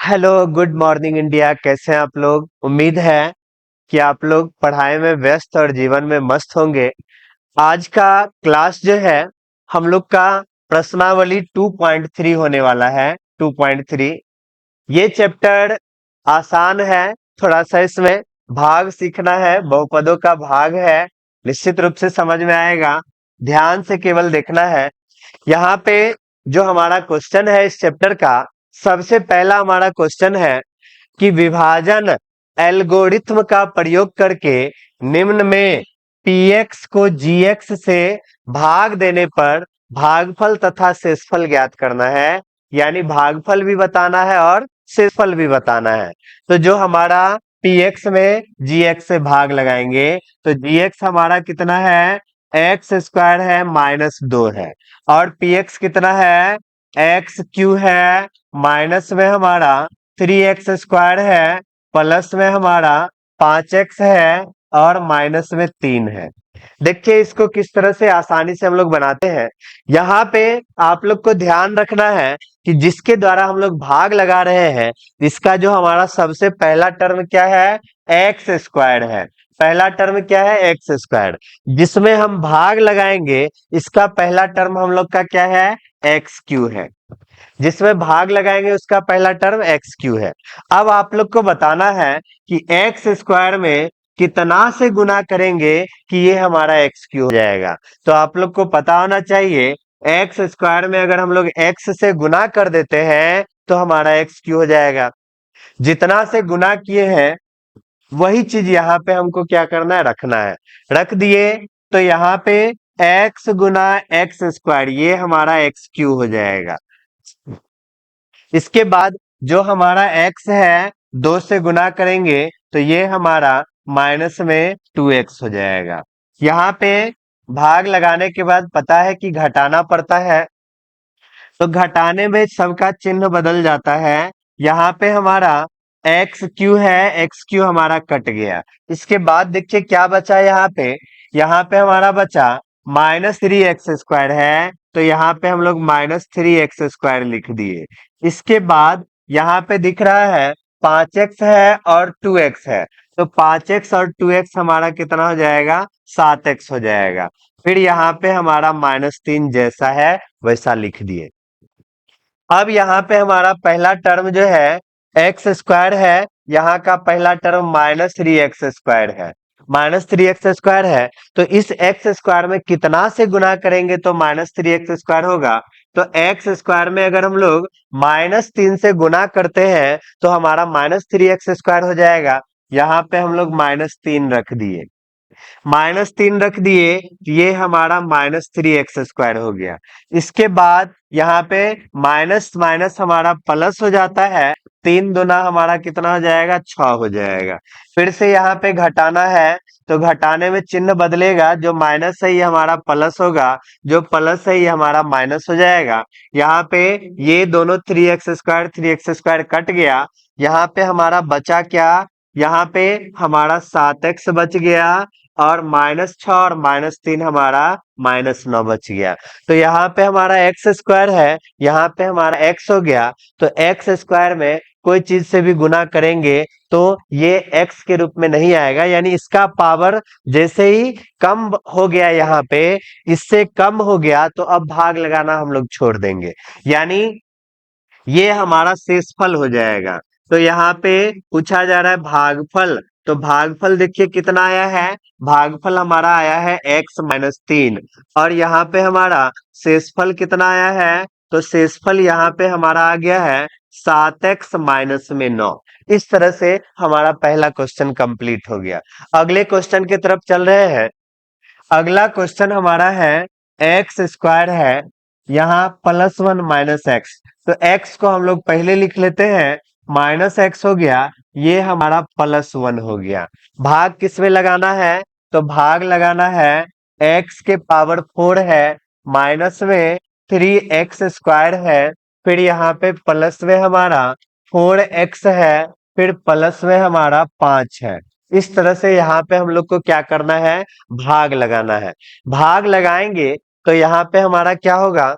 Hello, good morning India. कैसे हैं आप लोग? उम्मीद है कि आप लोग पढ़ाई में व्यस्त और जीवन में मस्त होंगे। आज का क्लास जो है हम लोग का प्रश्नावली 2.3 होने वाला है। 2.3 ये चैप्टर आसान है। थोड़ा सा इसमें भाग सीखना है, बहुपदों का भाग है। निश्चित रूप से समझ में आएगा, ध्यान से केवल देखना है। यहाँ पे जो हमारा क्वेश्चन है इस चैप्टर का, सबसे पहला हमारा क्वेश्चन है कि विभाजन एल्गोरिथ्म का प्रयोग करके निम्न में px को gx से भाग देने पर भागफल तथा शेषफल ज्ञात करना है। यानी भागफल भी बताना है और शेषफल भी बताना है। तो जो हमारा px में gx से भाग लगाएंगे तो gx हमारा कितना है, एक्स स्क्वायर है -2 है। और px कितना है, एक्स क्यू है, माइनस में हमारा 3x² है, प्लस में हमारा 5x है और माइनस में 3 है। देखिए इसको किस तरह से आसानी से हम लोग बनाते हैं। यहाँ पे आप लोग को ध्यान रखना है कि जिसके द्वारा हम लोग भाग लगा रहे हैं, इसका जो हमारा सबसे पहला टर्म क्या है, x² है। पहला टर्म क्या है, x²। जिसमें हम भाग लगाएंगे इसका पहला टर्म हम लोग का क्या है, xq है। जिसमें भाग लगाएंगे उसका पहला टर्म एक्स क्यू है। अब आप लोग को बताना है कि x² में कितना से गुना करेंगे कि ये हमारा एक्स क्यू हो जाएगा। तो आप लोग को पता होना चाहिए, x² में अगर हम लोग x से गुना कर देते हैं तो हमारा एक्स क्यू हो जाएगा। जितना से गुना किए हैं वही चीज यहाँ पे हमको क्या करना है, रखना है। रख दिए तो यहाँ पे x गुना x² ये हमारा एक्स क्यू हो जाएगा। इसके बाद जो हमारा x है 2 से गुना करेंगे तो ये हमारा माइनस में 2x हो जाएगा। यहाँ पे भाग लगाने के बाद पता है कि घटाना पड़ता है, तो घटाने में सबका चिन्ह बदल जाता है। यहाँ पे हमारा एक्स क्यू है, एक्स क्यू हमारा कट गया। इसके बाद देखिए क्या बचा यहाँ पे हमारा बचा -3x² है, तो यहाँ पे हम लोग -3x² लिख दिए। इसके बाद यहाँ पे दिख रहा है 5x है और 2x है, तो 5x और 2x हमारा कितना हो जाएगा, 7x हो जाएगा। फिर यहाँ पे हमारा -3 जैसा है वैसा लिख दिए। अब यहाँ पे हमारा पहला टर्म जो है x² है, यहाँ का पहला टर्म -3x² है। -3x² है तो इस x² में कितना से गुना करेंगे तो -3x² होगा। तो x² में अगर हम लोग -3 से गुना करते हैं तो हमारा -3x² हो जाएगा। यहाँ पे हम लोग -3 रख दिए, -3 रख दिए, ये हमारा -3x² हो गया। इसके बाद यहाँ पे माइनस माइनस हमारा प्लस हो जाता है, 3 दूना हमारा कितना हो जाएगा, 6 हो जाएगा। फिर से यहाँ पे घटाना है तो घटाने में चिन्ह बदलेगा, जो माइनस है ये हमारा प्लस होगा, जो प्लस है ये हमारा माइनस हो जाएगा। यहाँ पे ये दोनों 3x² कट गया। यहाँ पे हमारा बचा क्या, यहाँ पे हमारा 7x बच गया और -6 और -3 हमारा -9 बच गया। तो यहाँ पे हमारा x² है, यहाँ पे हमारा x हो गया। तो x² में कोई चीज से भी गुना करेंगे तो ये x के रूप में नहीं आएगा, यानी इसका पावर जैसे ही कम हो गया, यहाँ पे इससे कम हो गया तो अब भाग लगाना हम लोग छोड़ देंगे, यानी ये हमारा शेषफल हो जाएगा। तो यहाँ पे पूछा जा रहा है भागफल, तो भागफल देखिए कितना आया है, भागफल हमारा आया है x-3। और यहाँ पे हमारा शेषफल कितना आया है, तो शेषफल यहाँ पे हमारा आ गया है 7x -9। इस तरह से हमारा पहला क्वेश्चन कंप्लीट हो गया। अगले क्वेश्चन की तरफ चल रहे हैं। अगला क्वेश्चन हमारा है x² है, यहाँ +1 - तो x को हम लोग पहले लिख लेते हैं, -x हो गया, ये हमारा +1 हो गया। भाग किस में लगाना है, तो भाग लगाना है x के पावर 4 है, माइनस में 3x² है, फिर यहाँ पे प्लस में हमारा 4x है, फिर प्लस में हमारा 5 है। इस तरह से यहाँ पे हम लोग को क्या करना है, भाग लगाना है। भाग लगाएंगे तो यहाँ पे हमारा क्या होगा,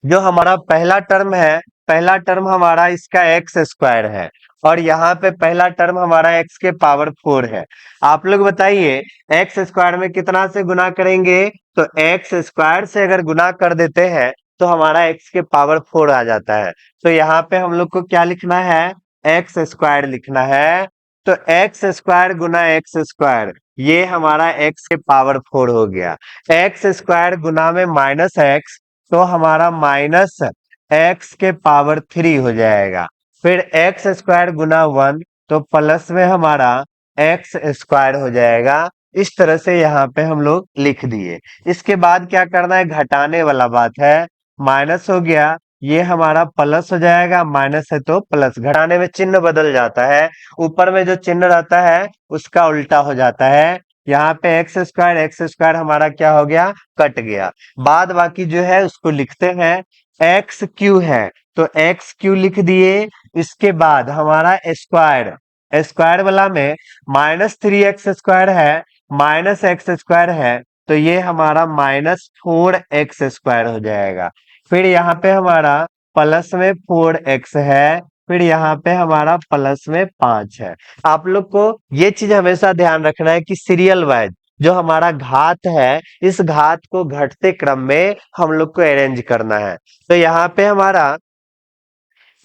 जो हमारा पहला टर्म है पहला टर्म हमारा इसका एक्स स्क्वायर है और यहाँ पे पहला टर्म हमारा एक्स के पावर 4 है। आप लोग बताइए एक्स स्क्वायर में कितना से गुना करेंगे? तो एक्स स्क्वायर से अगर गुना कर देते हैं तो हमारा एक्स के पावर 4 आ जाता है। तो यहाँ पे हम लोग को क्या लिखना है? एक्स स्क्वायर लिखना है। तो एक्स स्क्वायर गुना एक्स स्क्वायर, ये हमारा एक्स के पावर 4 हो गया। एक्स स्क्वायर गुना में माइनस एक्स, तो हमारा माइनस एक्स के पावर 3 हो जाएगा। फिर एक्स स्क्वायर गुना 1, तो प्लस में हमारा एक्स स्क्वायर हो जाएगा। इस तरह से यहाँ पे हम लोग लिख दिए। इसके बाद क्या करना है? घटाने वाला बात है। माइनस हो गया, ये हमारा प्लस हो जाएगा, माइनस है तो प्लस। घटाने में चिन्ह बदल जाता है, ऊपर में जो चिन्ह रहता है उसका उल्टा हो जाता है। यहाँ पे एक्स स्क्वायर हमारा क्या हो गया? कट गया। बाद बाकी जो है उसको लिखते हैं। एक्स क्यू है तो एक्स क्यू लिख दिए। इसके बाद हमारा स्क्वायर, स्क्वायर वाला में -3x² है, माइनस एक्स स्क्वायर है, तो ये हमारा -4x² हो जाएगा। फिर यहाँ पे हमारा प्लस में 4x है, फिर यहाँ पे हमारा प्लस में 5 है। आप लोग को ये चीज हमेशा ध्यान रखना है कि सीरियल वाइज जो हमारा घात है, इस घात को घटते क्रम में हम लोग को अरेंज करना है। तो यहाँ पे हमारा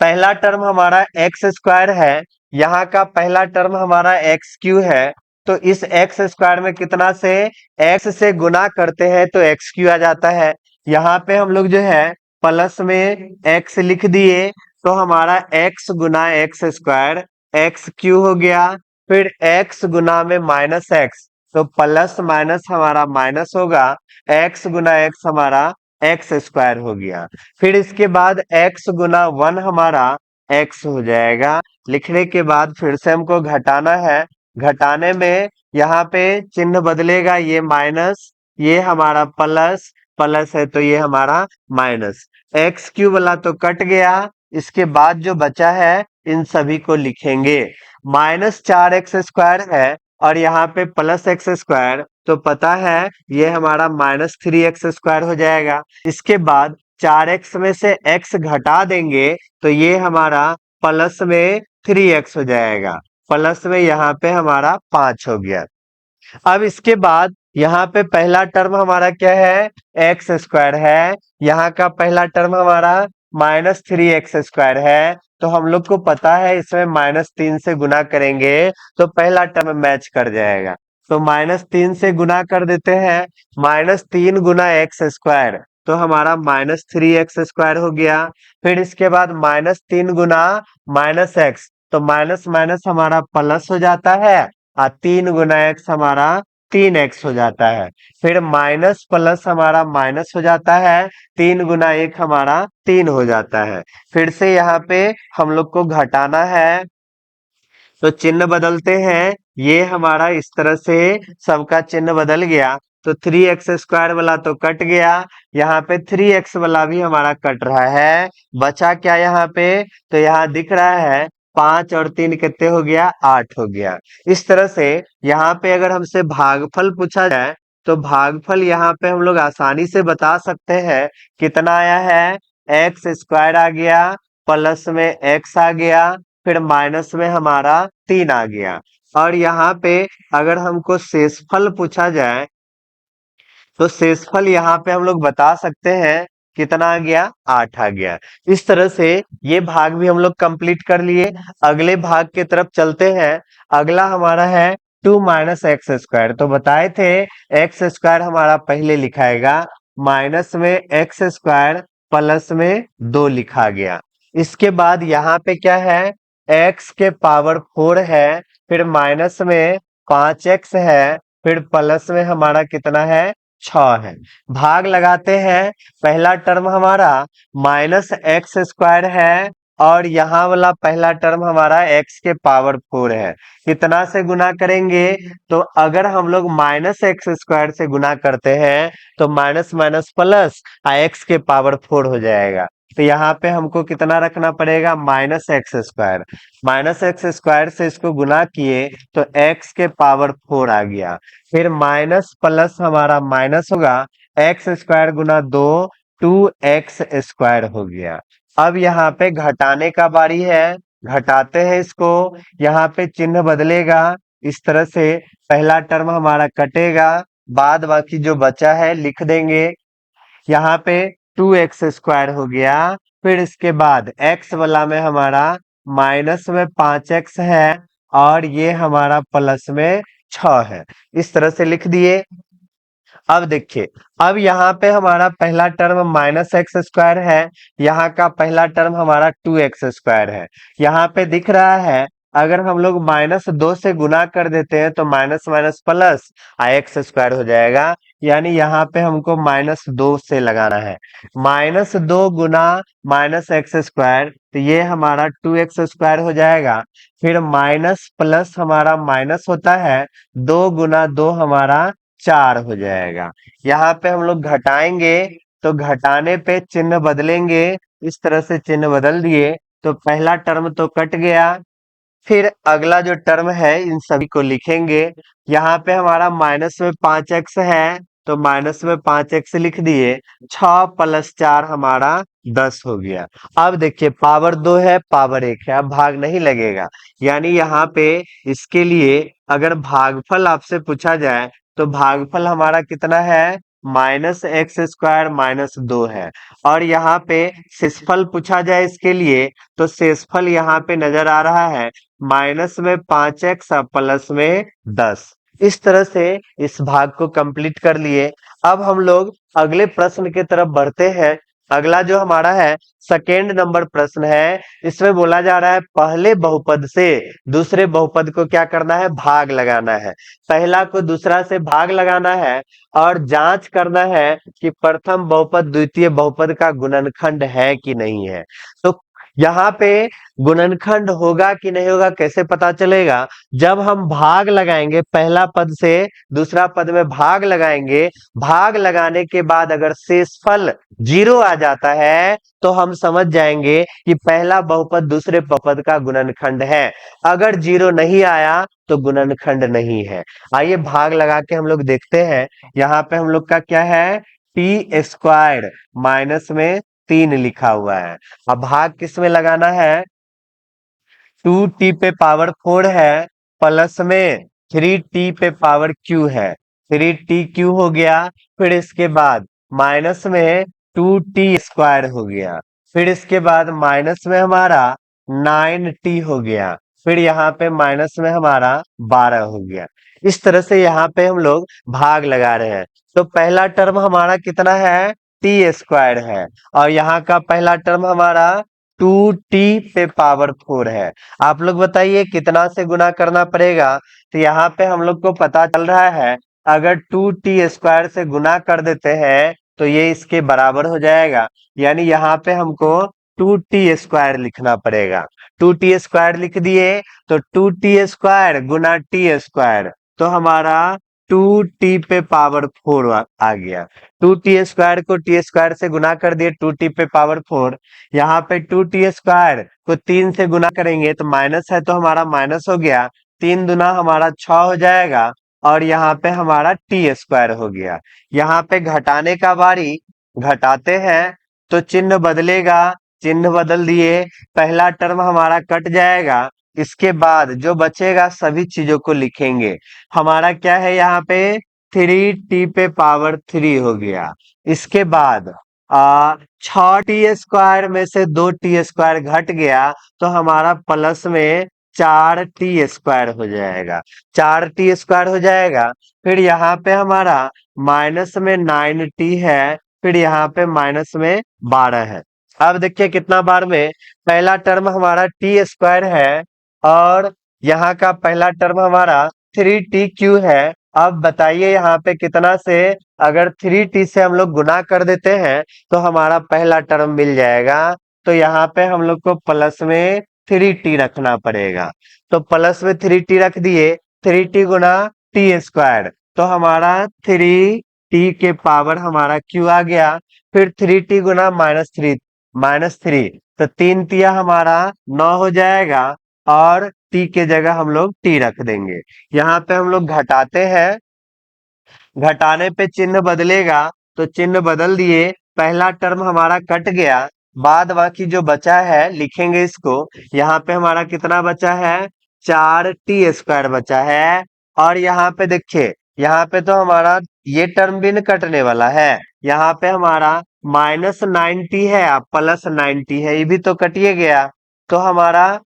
पहला टर्म हमारा एक्स स्क्वायर है, यहाँ का पहला टर्म हमारा एक्स क्यू है। तो इस एक्स स्क्वायर में कितना से एक्स से गुना करते हैं तो एक्स क्यू आ जाता है। यहाँ पे हम लोग जो है प्लस में एक्स लिख दिए, तो हमारा एक्स गुना एक्स स्क्वायर एक्स क्यू हो गया। फिर एक्स गुना में माइनस एक्स, तो प्लस माइनस हमारा माइनस होगा। एक्स गुना एक्स हमारा एक्स स्क्वायर हो गया। फिर इसके बाद x गुना 1 हमारा x हो जाएगा। लिखने के बाद फिर से हमको घटाना है। घटाने में यहाँ पे चिन्ह बदलेगा, ये माइनस, ये हमारा प्लस, प्लस है तो ये हमारा माइनस। एक्स क्यू वाला तो कट गया। इसके बाद जो बचा है इन सभी को लिखेंगे। -4x² है और यहाँ पे +x², तो पता है ये हमारा -3x² हो जाएगा। इसके बाद 4x में से x घटा देंगे तो ये हमारा प्लस में 3x हो जाएगा। प्लस में यहाँ पे हमारा 5 हो गया। अब इसके बाद यहाँ पे पहला टर्म हमारा क्या है? x² है। यहाँ का पहला टर्म हमारा -3x² है। तो हम लोग को पता है इसमें -3 से गुना करेंगे तो पहला टर्म मैच कर जाएगा। तो -3 से गुना कर देते हैं। -3 गुना x², तो हमारा -3x² हो गया। फिर इसके बाद -3 गुना -x, तो माइनस माइनस हमारा प्लस हो जाता है और 3 गुना x हमारा 3x हो जाता है। फिर माइनस प्लस हमारा माइनस हो जाता है, 3 गुना 1 हमारा 3 हो जाता है। फिर से यहाँ पे हम लोग को घटाना है, तो चिन्ह बदलते हैं। ये हमारा इस तरह से सबका चिन्ह बदल गया। तो 3x² वाला तो कट गया, यहाँ पे 3x वाला भी हमारा कट रहा है। बचा क्या यहाँ पे? तो यहाँ दिख रहा है 5 और 3 कितने हो गया? 8 हो गया। इस तरह से यहाँ पे अगर हमसे भागफल पूछा जाए तो भागफल यहाँ पे हम लोग आसानी से बता सकते हैं। कितना आया है? x² आ गया, प्लस में x आ गया, फिर माइनस में हमारा 3 आ गया। और यहाँ पे अगर हमको शेषफल पूछा जाए तो शेषफल यहाँ पे हम लोग बता सकते हैं। कितना आ गया? 8 आ गया। इस तरह से ये भाग भी हम लोग कंप्लीट कर लिए। अगले भाग की तरफ चलते हैं। अगला हमारा है 2 - x²। तो बताए थे x² हमारा पहले लिखाएगा, माइनस में x² प्लस में 2 लिखा गया। इसके बाद यहाँ पे क्या है? x के पावर 4 है, फिर माइनस में 5x है, फिर प्लस में हमारा कितना है? 6 है। भाग लगाते हैं। पहला टर्म हमारा -x² है और यहाँ वाला पहला टर्म हमारा x के पावर 4 है। कितना से गुना करेंगे? तो अगर हम लोग -x² से गुना करते हैं तो माइनस माइनस प्लस x के पावर 4 हो जाएगा। तो यहाँ पे हमको कितना रखना पड़ेगा? -x²। -x² से इसको गुना किए तो x के पावर 4 आ गया। फिर माइनस प्लस हमारा माइनस होगा, x² गुना 2 2x² हो गया। अब यहाँ पे घटाने का बारी है, घटाते हैं इसको। यहाँ पे चिन्ह बदलेगा इस तरह से, पहला टर्म हमारा कटेगा, बाद बाकी जो बचा है लिख देंगे। यहाँ पे 2x² हो गया। फिर इसके बाद x वाला में हमारा माइनस में 5x है और ये हमारा प्लस में 6 है। इस तरह से लिख दिए। अब देखिए, अब यहाँ पे हमारा पहला टर्म -x² है, यहाँ का पहला टर्म हमारा 2x² है। यहाँ पे दिख रहा है, अगर हम लोग -2 से गुना कर देते हैं तो माइनस माइनस प्लस x² हो जाएगा। यानी यहाँ पे हमको -2 से लगाना है। -2 गुना -x², तो ये हमारा 2x² हो जाएगा। फिर माइनस प्लस हमारा माइनस होता है, 2 गुना 2 हमारा 4 हो जाएगा। यहाँ पे हम लोग घटाएंगे, तो घटाने पे चिन्ह बदलेंगे। इस तरह से चिन्ह बदल दिए, तो पहला टर्म तो कट गया। फिर अगला जो टर्म है इन सभी को लिखेंगे। यहाँ पे हमारा माइनस में 5x है, तो माइनस में 5x लिख दिए। 6 प्लस 4 हमारा 10 हो गया। अब देखिए, पावर 2 है, पावर 1 है, अब भाग नहीं लगेगा। यानी यहाँ पे इसके लिए अगर भागफल आपसे पूछा जाए तो भागफल हमारा कितना है, -x² - 2 है। और यहाँ पे शेषफल पूछा जाए इसके लिए, तो शेषफल यहाँ पे नजर आ रहा है, माइनस में 5x प्लस में 10। इस तरह से इस भाग को कंप्लीट कर लिए। अब हम लोग अगले प्रश्न की तरफ बढ़ते हैं। अगला जो हमारा है, सेकेंड नंबर प्रश्न है। इसमें बोला जा रहा है, पहले बहुपद से दूसरे बहुपद को क्या करना है, भाग लगाना है। पहला को दूसरा से भाग लगाना है और जांच करना है कि प्रथम बहुपद द्वितीय बहुपद का गुणनखंड है कि नहीं है। तो यहाँ पे गुणनखंड होगा कि नहीं होगा कैसे पता चलेगा, जब हम भाग लगाएंगे, पहला पद से दूसरा पद में भाग लगाएंगे। भाग लगाने के बाद अगर शेषफल 0 आ जाता है तो हम समझ जाएंगे कि पहला बहुपद दूसरे बहुपद का गुणनखंड है। अगर 0 नहीं आया तो गुणनखंड नहीं है। आइए भाग लगा के हम लोग देखते हैं। यहाँ पे हम लोग का क्या है, t² माइनस में 3 लिखा हुआ है। अब भाग किस में लगाना है, 2t पे पावर 4 है, प्लस में 3t पे पावर q है, 3tq हो गया। फिर इसके बाद माइनस में 2t² हो गया। फिर इसके बाद माइनस में हमारा 9t हो गया। फिर यहाँ पे माइनस में हमारा 12 हो गया। इस तरह से यहाँ पे हम लोग भाग लगा रहे हैं। तो पहला टर्म हमारा कितना है, t² है, और यहाँ का पहला टर्म हमारा 2t पे पावर 4 है। आप लोग बताइए कितना से गुना करना पड़ेगा। तो यहाँ पे हम लोग को पता चल रहा है, अगर 2t² से गुना कर देते हैं तो ये इसके बराबर हो जाएगा। यानी यहाँ पे हमको 2t² लिखना पड़ेगा। 2t² लिख दिए, तो 2t² गुना t², तो हमारा 2t पे पावर 4 आ गया। 2t² को t² से गुना कर दिए, 2t पे पावर 4। यहाँ पे 2t² को 3 से गुना करेंगे तो माइनस है, तो हमारा माइनस हो गया। 3 दुना हमारा 6 हो जाएगा, और यहाँ पे हमारा t² हो गया। यहाँ पे घटाने का बारी, घटाते हैं तो चिन्ह बदलेगा। चिन्ह बदल दिए, पहला टर्म हमारा कट जाएगा। इसके बाद जो बचेगा सभी चीजों को लिखेंगे। हमारा क्या है यहाँ पे, 3t पे पावर 3 हो गया। इसके बाद 6t² में से 2t² घट गया, तो हमारा प्लस में 4t² हो जाएगा। 4t² हो जाएगा। फिर यहाँ पे हमारा माइनस में 9t है, फिर यहाँ पे माइनस में 12 है। अब देखिए कितना बार में, पहला टर्म हमारा t² है और यहाँ का पहला टर्म हमारा 3tq है। अब बताइए यहाँ पे कितना से, अगर 3t से हम लोग गुना कर देते हैं तो हमारा पहला टर्म मिल जाएगा। तो यहाँ पे हम लोग को प्लस में 3t रखना पड़ेगा। तो प्लस में 3t रख दिए, 3t गुना t², तो हमारा 3t के पावर हमारा q आ गया। फिर 3t गुना -3, तो 3 तिया हमारा 9 हो जाएगा, और t के जगह हम लोग t रख देंगे। यहाँ पे हम लोग घटाते हैं, घटाने पे चिन्ह बदलेगा, तो चिन्ह बदल दिए, पहला टर्म हमारा कट गया। बाद बाकी जो बचा है लिखेंगे इसको। यहाँ पे हमारा कितना बचा है, 4t² बचा है। और यहाँ पे देखिए, यहाँ पे तो हमारा ये टर्म भी न कटने वाला है। यहाँ पे हमारा -90 है, +90 है, ये भी तो कटिए गया। तो हमारा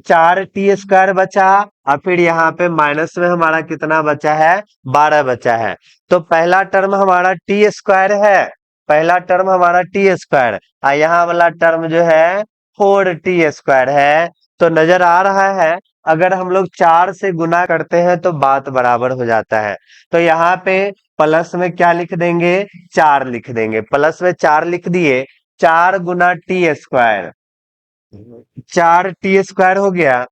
4t² बचा। और फिर यहाँ पे माइनस में हमारा कितना बचा है, 12 बचा है। तो पहला टर्म हमारा t² है, पहला टर्म हमारा t²। और यहाँ वाला टर्म जो है 4t² है। तो नजर आ रहा है, अगर हम लोग 4 से गुना करते हैं तो बात बराबर हो जाता है। तो यहाँ पे प्लस में क्या लिख देंगे, 4 लिख देंगे। प्लस में 4 लिख दिए, 4 × t², 4t² हो गया।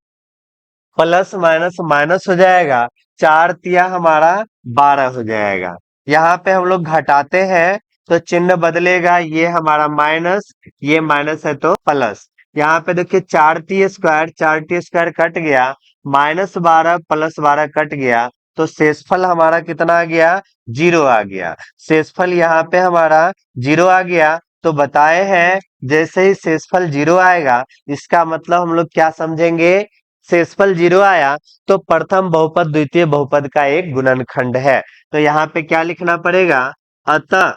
प्लस माइनस माइनस हो जाएगा, 4 तिया हमारा 12 हो जाएगा। यहाँ पे हम लोग घटाते हैं तो चिन्ह बदलेगा, ये हमारा माइनस, ये माइनस है तो प्लस। यहाँ पे देखिए 4t², 4t² कट गया, -12 +12 कट गया। तो शेषफल हमारा कितना आ गया, 0 आ गया। शेषफल यहाँ पे हमारा 0 आ गया। तो बताए हैं, जैसे ही शेषफल 0 आएगा, इसका मतलब हम लोग क्या समझेंगे, शेषफल 0 आया तो प्रथम बहुपद द्वितीय बहुपद का एक गुणनखंड है। तो यहाँ पे क्या लिखना पड़ेगा, अतः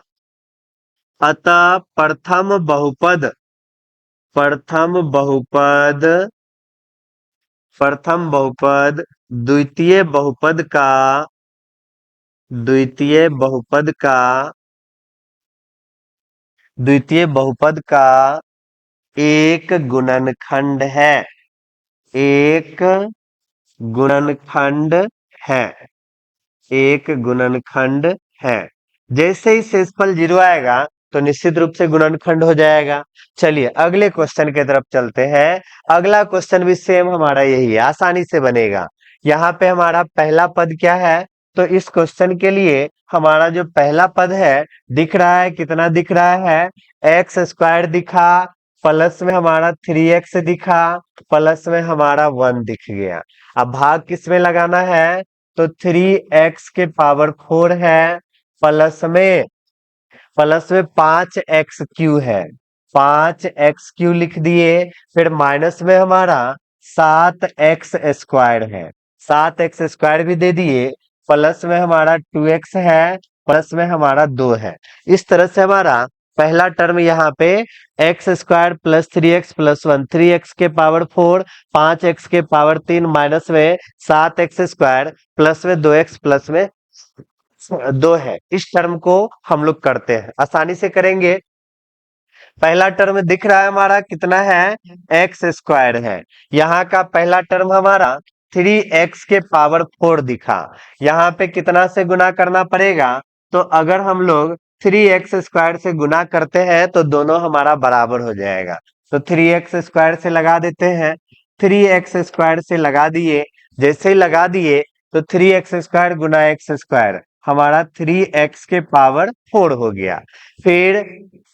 अतः प्रथम बहुपद द्वितीय बहुपद का द्वितीय बहुपद का द्वितीय बहुपद का एक गुणनखंड है, एक गुणनखंड है, एक गुणनखंड है। जैसे ही शेषफल 0 आएगा तो निश्चित रूप से गुणनखंड हो जाएगा। चलिए अगले क्वेश्चन की तरफ चलते हैं। अगला क्वेश्चन भी सेम हमारा यही है, आसानी से बनेगा। यहाँ पे हमारा पहला पद क्या है, तो इस क्वेश्चन के लिए हमारा जो पहला पद है दिख रहा है, कितना दिख रहा है, x² दिखा, प्लस में हमारा 3x दिखा, प्लस में हमारा 1 दिख गया। अब भाग किस में लगाना है, तो 3x⁴ है, प्लस में 5x³ है, 5x³ लिख दिए। फिर माइनस में हमारा 7x² है, 7x² भी दे दिए। प्लस में हमारा 2x है, प्लस में हमारा 2 है। इस तरह से हमारा पहला टर्म यहाँ पे x² + 3x + 1, 3x⁴, 5x⁴ minus में 7x² प्लस में 2x प्लस में 2 है। इस टर्म को हम लोग करते हैं, आसानी से करेंगे। पहला टर्म दिख रहा है हमारा कितना है, x² है। यहाँ का पहला टर्म हमारा 3x⁴ दिखा। यहाँ पे कितना से गुना करना पड़ेगा, तो अगर हम लोग 3x² से गुना करते हैं तो दोनों हमारा बराबर हो जाएगा। तो 3x² से लगा देते हैं, 3x² से लगा दिए। जैसे ही लगा दिए तो 3x² × x² हमारा 3x⁴ हो गया। फिर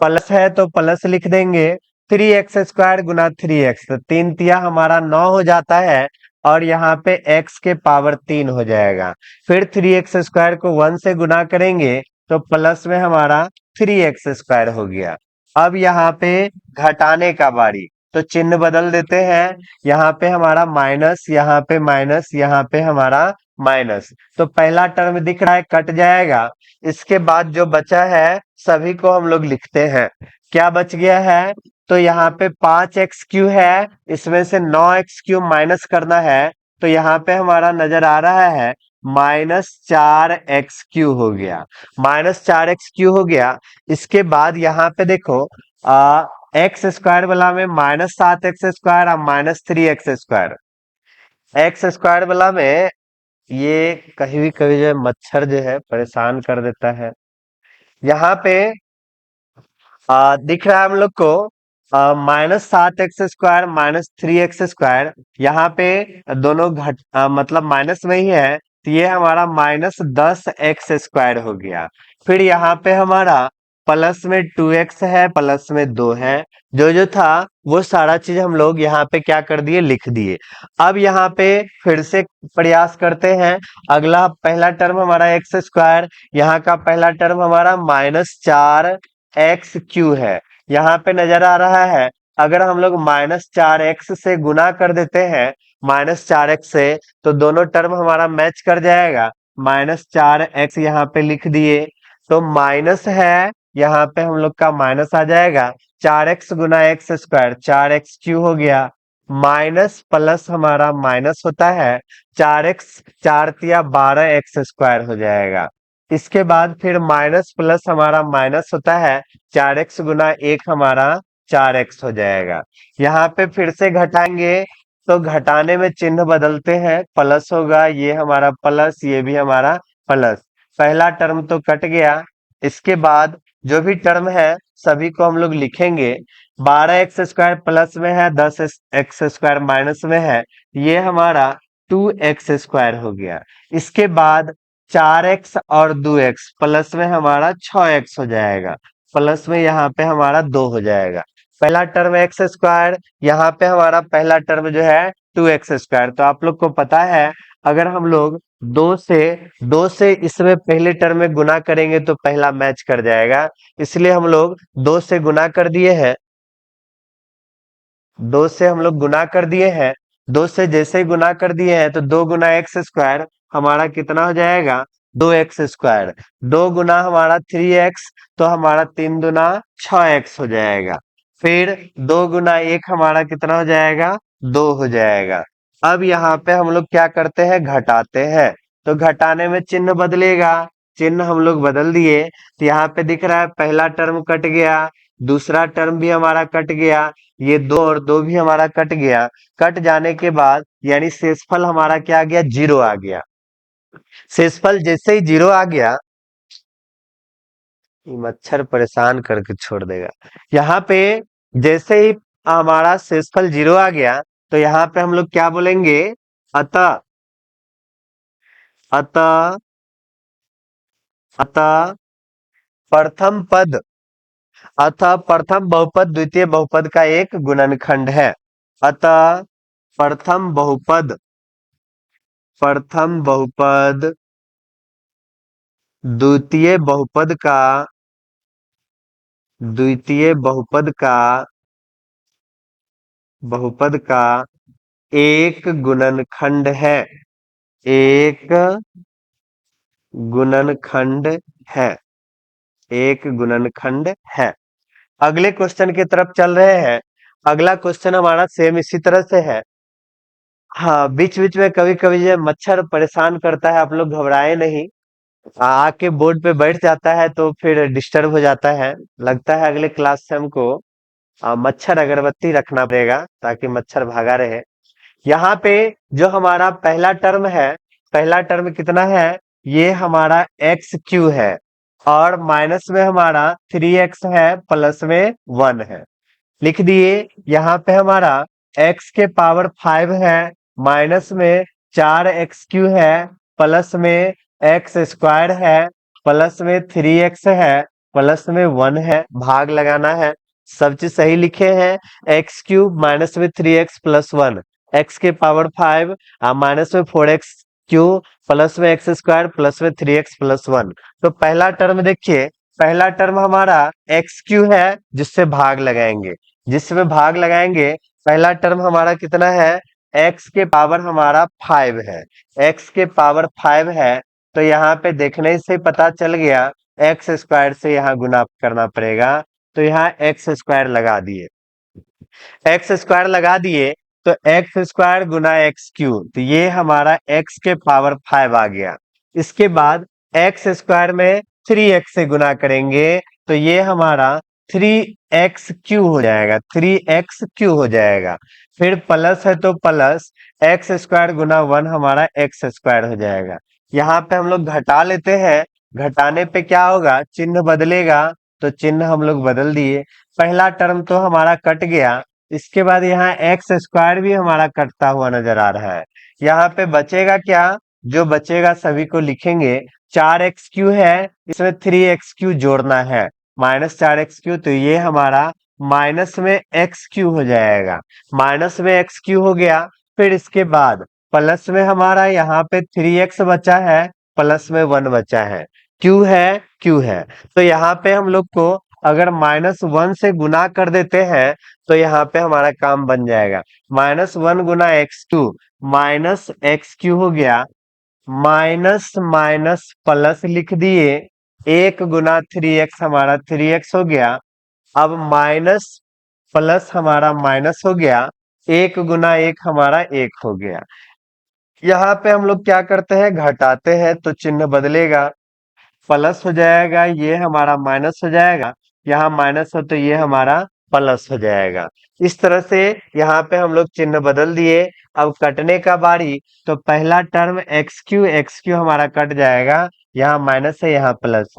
प्लस है तो प्लस लिख देंगे, 3x² × 3x, तो 3 तिया हमारा 9 हो जाता है। और यहाँ पे x⁴ हो जाएगा। फिर 3x² को 1 से गुना करेंगे तो प्लस में हमारा 3x² हो गया। अब यहाँ पे घटाने का बारी, तो चिन्ह बदल देते हैं। यहाँ पे हमारा माइनस, यहाँ पे माइनस, यहाँ पे हमारा माइनस। तो पहला टर्म दिख रहा है, कट जाएगा। इसके बाद जो बचा है सभी को हम लोग लिखते हैं। क्या बच गया है, तो यहाँ पे 5x³ है, इसमें से 9x³ माइनस करना है। तो यहाँ पे हमारा नजर आ रहा है -4x³ हो गया, -4x³ हो गया। इसके बाद यहाँ पे देखो, x² वाला में -7x² और -3x², x² वाला में ये कभी जो है मच्छर जो है परेशान कर देता है। यहाँ पे दिख रहा है हम लोग को -7x² -3x², यहाँ पे दोनों मतलब माइनस में ही है। तो ये हमारा -10x² हो गया। फिर यहाँ पे हमारा प्लस में 2x है, प्लस में 2 है। जो था वो सारा चीज हम लोग यहाँ पे क्या कर दिए, लिख दिए। अब यहाँ पे फिर से प्रयास करते हैं। अगला पहला टर्म हमारा x², यहाँ का पहला टर्म हमारा -4x³ है। यहाँ पे नजर आ रहा है, अगर हम लोग -4x से गुना कर देते हैं -4x से, तो दोनों टर्म हमारा मैच कर जाएगा। -4x यहाँ पे लिख दिए, तो माइनस है, यहाँ पे हम लोग का माइनस आ जाएगा। 4x गुना एक्स स्क्वायर 4x³ हो गया, माइनस प्लस हमारा माइनस होता है, 4x 4 × 12x² हो जाएगा। इसके बाद फिर माइनस प्लस हमारा माइनस होता है, 4x गुना 1 हमारा 4x हो जाएगा। यहाँ पे फिर से घटाएंगे, तो घटाने में चिन्ह बदलते हैं, प्लस होगा, ये हमारा प्लस, ये भी हमारा प्लस। पहला टर्म तो कट गया। इसके बाद जो भी टर्म है सभी को हम लोग लिखेंगे। 12x² प्लस में है, 10x² माइनस में है, ये हमारा 2x² हो गया। इसके बाद 4x और 2x प्लस में हमारा 6x हो जाएगा, प्लस में यहाँ पे हमारा 2 हो जाएगा। पहला टर्म x², यहाँ पे हमारा पहला टर्म जो है 2x²। तो आप लोग को पता है, अगर हम लोग 2 से इसमें पहले टर्म में गुना करेंगे तो पहला मैच कर जाएगा, इसलिए हम लोग 2 से गुना कर दिए हैं। 2 से हम लोग गुना कर दिए हैं, 2 से जैसे ही गुना कर दिए हैं तो 2 गुना x² हमारा कितना हो जाएगा, 2x²। 2 गुना हमारा 3x, तो हमारा 3 दुना 6x हो जाएगा। फिर 2 गुना 1 हमारा कितना हो जाएगा, 2 हो जाएगा। अब यहाँ पे हम लोग क्या करते हैं, घटाते हैं, तो घटाने में चिन्ह बदलेगा, चिन्ह हम लोग बदल दिए। तो यहाँ पे दिख रहा है पहला टर्म कट गया, दूसरा टर्म भी हमारा कट गया, ये 2 और 2 भी हमारा कट गया। कट जाने के बाद यानी शेषफल हमारा क्या आ गया, 0 आ गया। शेषफल जैसे ही 0 आ गया, ये मच्छर परेशान करके छोड़ देगा। यहाँ पे जैसे ही हमारा शेषफल 0 आ गया, तो यहाँ पे हम लोग क्या बोलेंगे, अतः अतः अतः प्रथम पद अतः प्रथम बहुपद द्वितीय बहुपद का एक गुणनखंड है। अतः प्रथम बहुपद द्वितीय बहुपद का एक गुणनखंड है। एक गुणनखंड है। एक गुणनखंड है। अगले क्वेश्चन की तरफ चल रहे हैं। अगला क्वेश्चन हमारा सेम इसी तरह से है। हाँ, बीच बीच में कभी कभी जो मच्छर परेशान करता है, आप लोग घबराए नहीं, आके बोर्ड पे बैठ जाता है तो फिर डिस्टर्ब हो जाता है। लगता है अगले क्लास से हमको मच्छर अगरबत्ती रखना पड़ेगा ताकि मच्छर भागा रहे। यहाँ पे जो हमारा पहला टर्म है, पहला टर्म कितना है, ये हमारा x³ है, और माइनस में हमारा 3x है, प्लस में 1 है। लिख दिए। यहाँ पे हमारा x के पावर 5 है, माइनस में 4x³ है, प्लस में x² है, प्लस में 3x है, प्लस में 1 है, भाग लगाना है। सब चीज सही लिखे हैं। x³ माइनस में 3x प्लस 1, x के पावर 5 माइनस में 4x³ प्लस में x² प्लस में 3x प्लस 1। तो पहला टर्म देखिए, पहला टर्म हमारा x³ है, जिससे भाग लगाएंगे, जिसमें भाग लगाएंगे पहला टर्म हमारा कितना है, x के पावर हमारा 5 है। x के पावर 5 है, तो यहाँ पे देखने से पता चल गया x² से यहाँ गुना करना पड़ेगा, तो यहाँ x² लगा दिए। x² लगा दिए, तो x² गुना x³, तो ये हमारा x के पावर 5 आ गया। इसके बाद x² में 3x से गुना करेंगे, तो ये हमारा 3x³ हो जाएगा, 3x³ हो जाएगा। फिर प्लस है तो प्लस x² गुना 1 हमारा x² हो जाएगा। यहाँ पे हम लोग घटा लेते हैं, घटाने पे क्या होगा, चिन्ह बदलेगा, तो चिन्ह हम लोग बदल दिए। पहला टर्म तो हमारा कट गया, इसके बाद यहाँ x² भी हमारा कटता हुआ नजर आ रहा है। यहाँ पे बचेगा क्या, जो बचेगा सभी को लिखेंगे। 4x³ है, इसमें 3x³ जोड़ना है, -4x³, तो ये हमारा माइनस में x³ हो जाएगा। माइनस में x³ हो गया। फिर इसके बाद प्लस में हमारा यहाँ पे 3x बचा है, प्लस में 1 बचा है, q है, q है। तो यहाँ पे हम लोग को अगर -1 से गुना कर देते हैं तो यहाँ पे हमारा काम बन जाएगा। -1 गुना x2 -x क्यू हो गया, माइनस माइनस प्लस लिख दिए, 1 गुना 3x हमारा 3x हो गया। अब माइनस प्लस हमारा माइनस हो गया, 1 गुना 1 हमारा 1 हो गया। यहाँ पे हम लोग क्या करते हैं, घटाते हैं तो चिन्ह बदलेगा, प्लस हो जाएगा, ये हमारा माइनस हो जाएगा, यहाँ माइनस हो तो ये हमारा प्लस हो जाएगा। इस तरह से यहाँ पे हम लोग चिन्ह बदल दिए। अब कटने का बारी, तो पहला टर्म एक्स क्यू हमारा कट जाएगा, यहाँ माइनस है यहाँ प्लस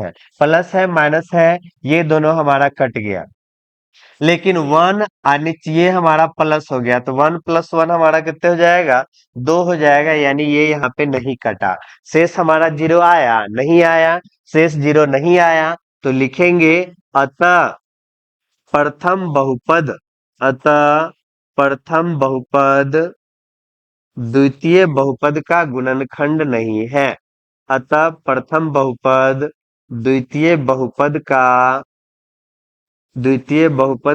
है माइनस है, ये दोनों हमारा कट गया। लेकिन 1 नीचे ये हमारा प्लस हो गया, तो 1 + 1 हमारा कितने हो जाएगा, 2 हो जाएगा, यानी ये यहाँ पे नहीं कटा। शेष हमारा 0 आया, नहीं आया, शेष 0 नहीं आया, तो लिखेंगे अतः प्रथम बहुपद, अतः प्रथम बहुपद द्वितीय बहुपद का गुणनखंड नहीं है। अतः प्रथम बहुपद द्वितीय बहुपद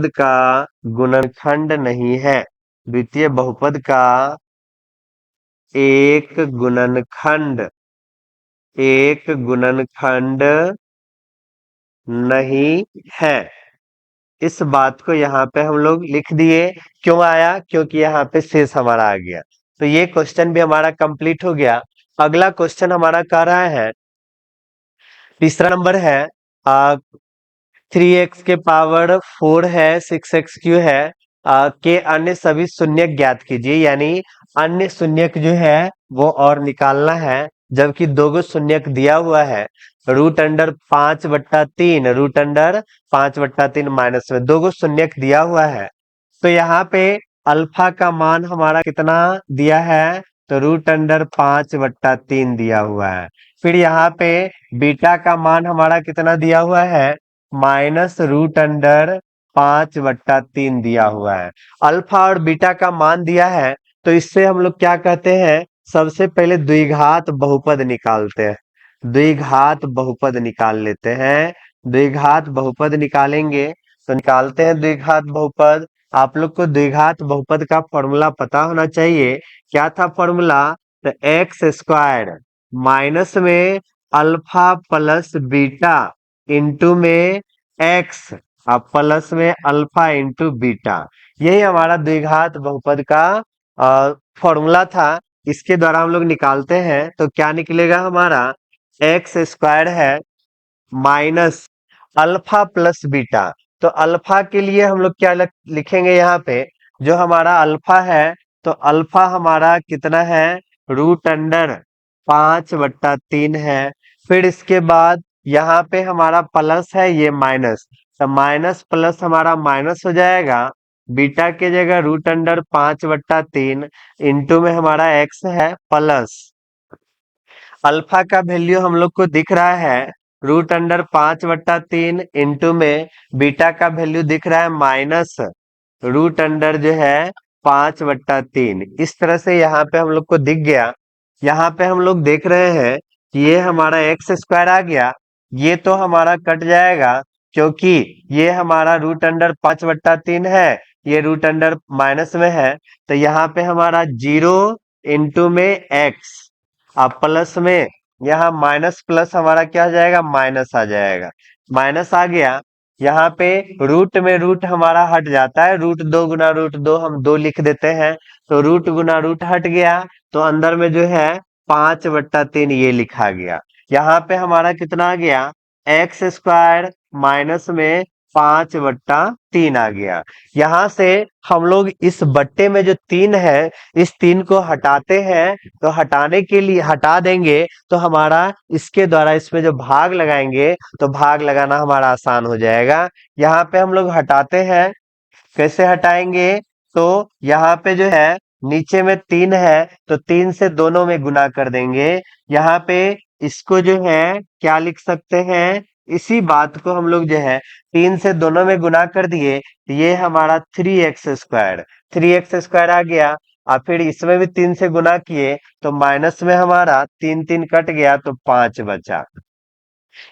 का गुणनखंड नहीं है। द्वितीय बहुपद का एक गुणनखंड नहीं है। इस बात को यहाँ पे हम लोग लिख दिए। क्यों आया, क्योंकि यहाँ पे शेष हमारा आ गया। तो ये क्वेश्चन भी हमारा कंप्लीट हो गया। अगला क्वेश्चन हमारा कह रहा है, तीसरा नंबर है, 3x⁴ है, 6x³ है, के अन्य सभी शून्य ज्ञात कीजिए। यानी अन्य शून्यक जो है वो और निकालना है, जबकि 2 गो शून्यक दिया हुआ है। √5/3, √5/3 माइनस में 2 गो शून्यक दिया हुआ है। तो यहाँ पे अल्फा का मान हमारा कितना दिया है, तो √5/3 दिया हुआ है। फिर यहाँ पे बीटा का मान हमारा कितना दिया हुआ है, -√5/3 दिया हुआ है। अल्फा और बीटा का मान दिया है, तो इससे हम लोग क्या कहते हैं, सबसे पहले द्विघात बहुपद निकालते हैं। द्विघात बहुपद निकाल लेते हैं। द्विघात बहुपद निकालेंगे, तो निकालते हैं द्विघात बहुपद। आप लोग को द्विघात बहुपद का फॉर्मूला पता होना चाहिए। क्या था फॉर्मूला, तो x² माइनस में अल्फा प्लस बीटा इंटू में x प्लस में अल्फा इंटू बीटा, यही हमारा द्विघात बहुपद का फॉर्मूला था। इसके द्वारा हम लोग निकालते हैं, तो क्या निकलेगा हमारा, x² है माइनस अल्फा प्लस बीटा। तो अल्फा के लिए हम लोग क्या लिखेंगे, यहाँ पे जो हमारा अल्फा है, तो अल्फा हमारा कितना है, √5/3 है। फिर इसके बाद यहाँ पे हमारा प्लस है, ये माइनस, तो माइनस प्लस हमारा माइनस हो जाएगा। बीटा के जगह √5/3 इंटू में हमारा x है प्लस, अल्फा का वैल्यू हम लोग को दिख रहा है √5/3 इंटू में बीटा का वैल्यू दिख रहा है माइनस √ जो है 5/3। इस तरह से यहाँ पे हम लोग को दिख गया। यहाँ पे हम लोग देख रहे हैं कि ये हमारा x² आ गया, ये तो हमारा कट जाएगा, क्योंकि ये हमारा √5/3 है, ये √ माइनस में है, तो यहाँ पे हमारा 0 इंटू में x अब प्लस में यहाँ माइनस प्लस हमारा क्या हो जाएगा, माइनस आ जाएगा। माइनस आ गया, यहाँ पे रूट में रूट हमारा हट जाता है, √2 गुना √2 हम 2 लिख देते हैं, तो रूट गुना रूट हट गया, तो अंदर में जो है 5/3 ये लिखा गया। यहाँ पे हमारा कितना आ गया, x² माइनस में 5/3 आ गया। यहाँ से हम लोग इस बट्टे में जो 3 है, इस 3 को हटाते हैं, तो हटाने के लिए हटा देंगे तो हमारा इसके द्वारा इसमें जो भाग लगाएंगे, तो भाग लगाना हमारा आसान हो जाएगा। यहाँ पे हम लोग हटाते हैं, कैसे हटाएंगे, तो यहाँ पे जो है नीचे में 3 है, तो 3 से दोनों में गुना कर देंगे। यहाँ पे इसको जो है क्या लिख सकते हैं, इसी बात को हम लोग जो है 3 से दोनों में गुना कर दिए, ये हमारा 3x² आ गया। और फिर इसमें भी 3 से गुना किए, तो माइनस में हमारा 3 3 कट गया, तो 5 बचा।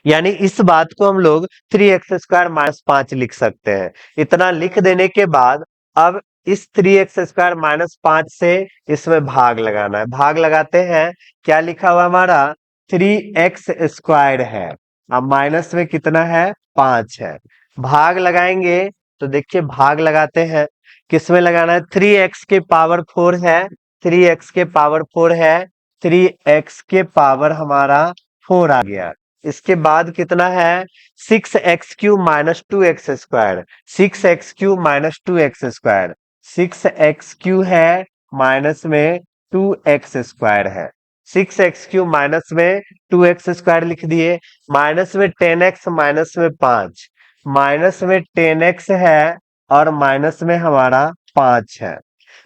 यानी इस बात को हम लोग 3x² - 5 लिख सकते हैं। इतना लिख देने के बाद अब इस 3x² - 5 से इसमें भाग लगाना है। भाग लगाते हैं, क्या लिखा हुआ हमारा 3x² है, अब माइनस में कितना है 5 है। भाग लगाएंगे तो देखिए भाग लगाते हैं, किसमें लगाना है 3x⁴ है, 3x⁴ है, 3x⁴ हमारा 4 आ गया। इसके बाद कितना है 6x³ - 2x², 6x³ - 2x², 6x³ है माइनस में 2x² है, 6x³ माइनस में 2x² लिख दिए। माइनस में 10x माइनस में 5, माइनस में 10x है और माइनस में हमारा 5 है।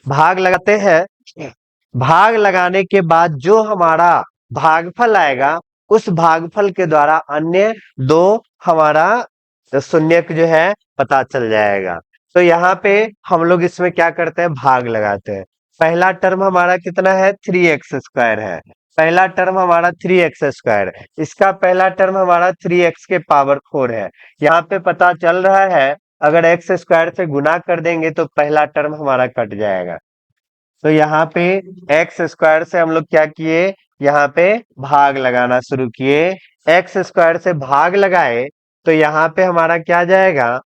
भाग लगाते हैं, भाग लगाने के बाद जो हमारा भागफल आएगा उस भागफल के द्वारा अन्य दो हमारा शून्यक जो है पता चल जाएगा। तो यहाँ पे हम लोग इसमें क्या करते हैं भाग लगाते हैं। पहला टर्म हमारा कितना है 3x² है, पहला टर्म हमारा 3x², इसका पहला टर्म हमारा 3x⁴ है। यहाँ पे पता चल रहा है अगर x² से गुना कर देंगे तो पहला टर्म हमारा कट जाएगा। तो यहाँ पे x² से हम लोग क्या किए, यहाँ पे भाग लगाना शुरू किए। x² से भाग लगाए तो यहाँ पे हमारा क्या जाएगा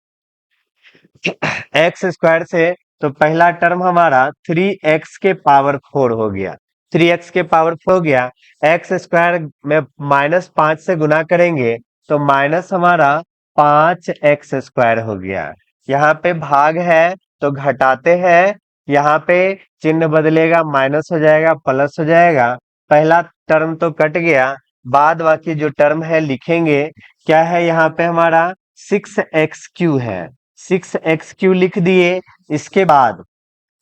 x² से, तो पहला टर्म हमारा 3x⁴ हो गया, 3x⁴ हो गया। x² में -5 से गुना करेंगे तो माइनस हमारा 5x² हो गया। यहाँ पे भाग है तो घटाते हैं, यहाँ पे चिन्ह बदलेगा, माइनस हो जाएगा प्लस हो जाएगा। पहला टर्म तो कट गया, बाद बाकी जो टर्म है लिखेंगे। क्या है यहाँ पे हमारा 6x³ है, 6x³ लिख दिए। इसके बाद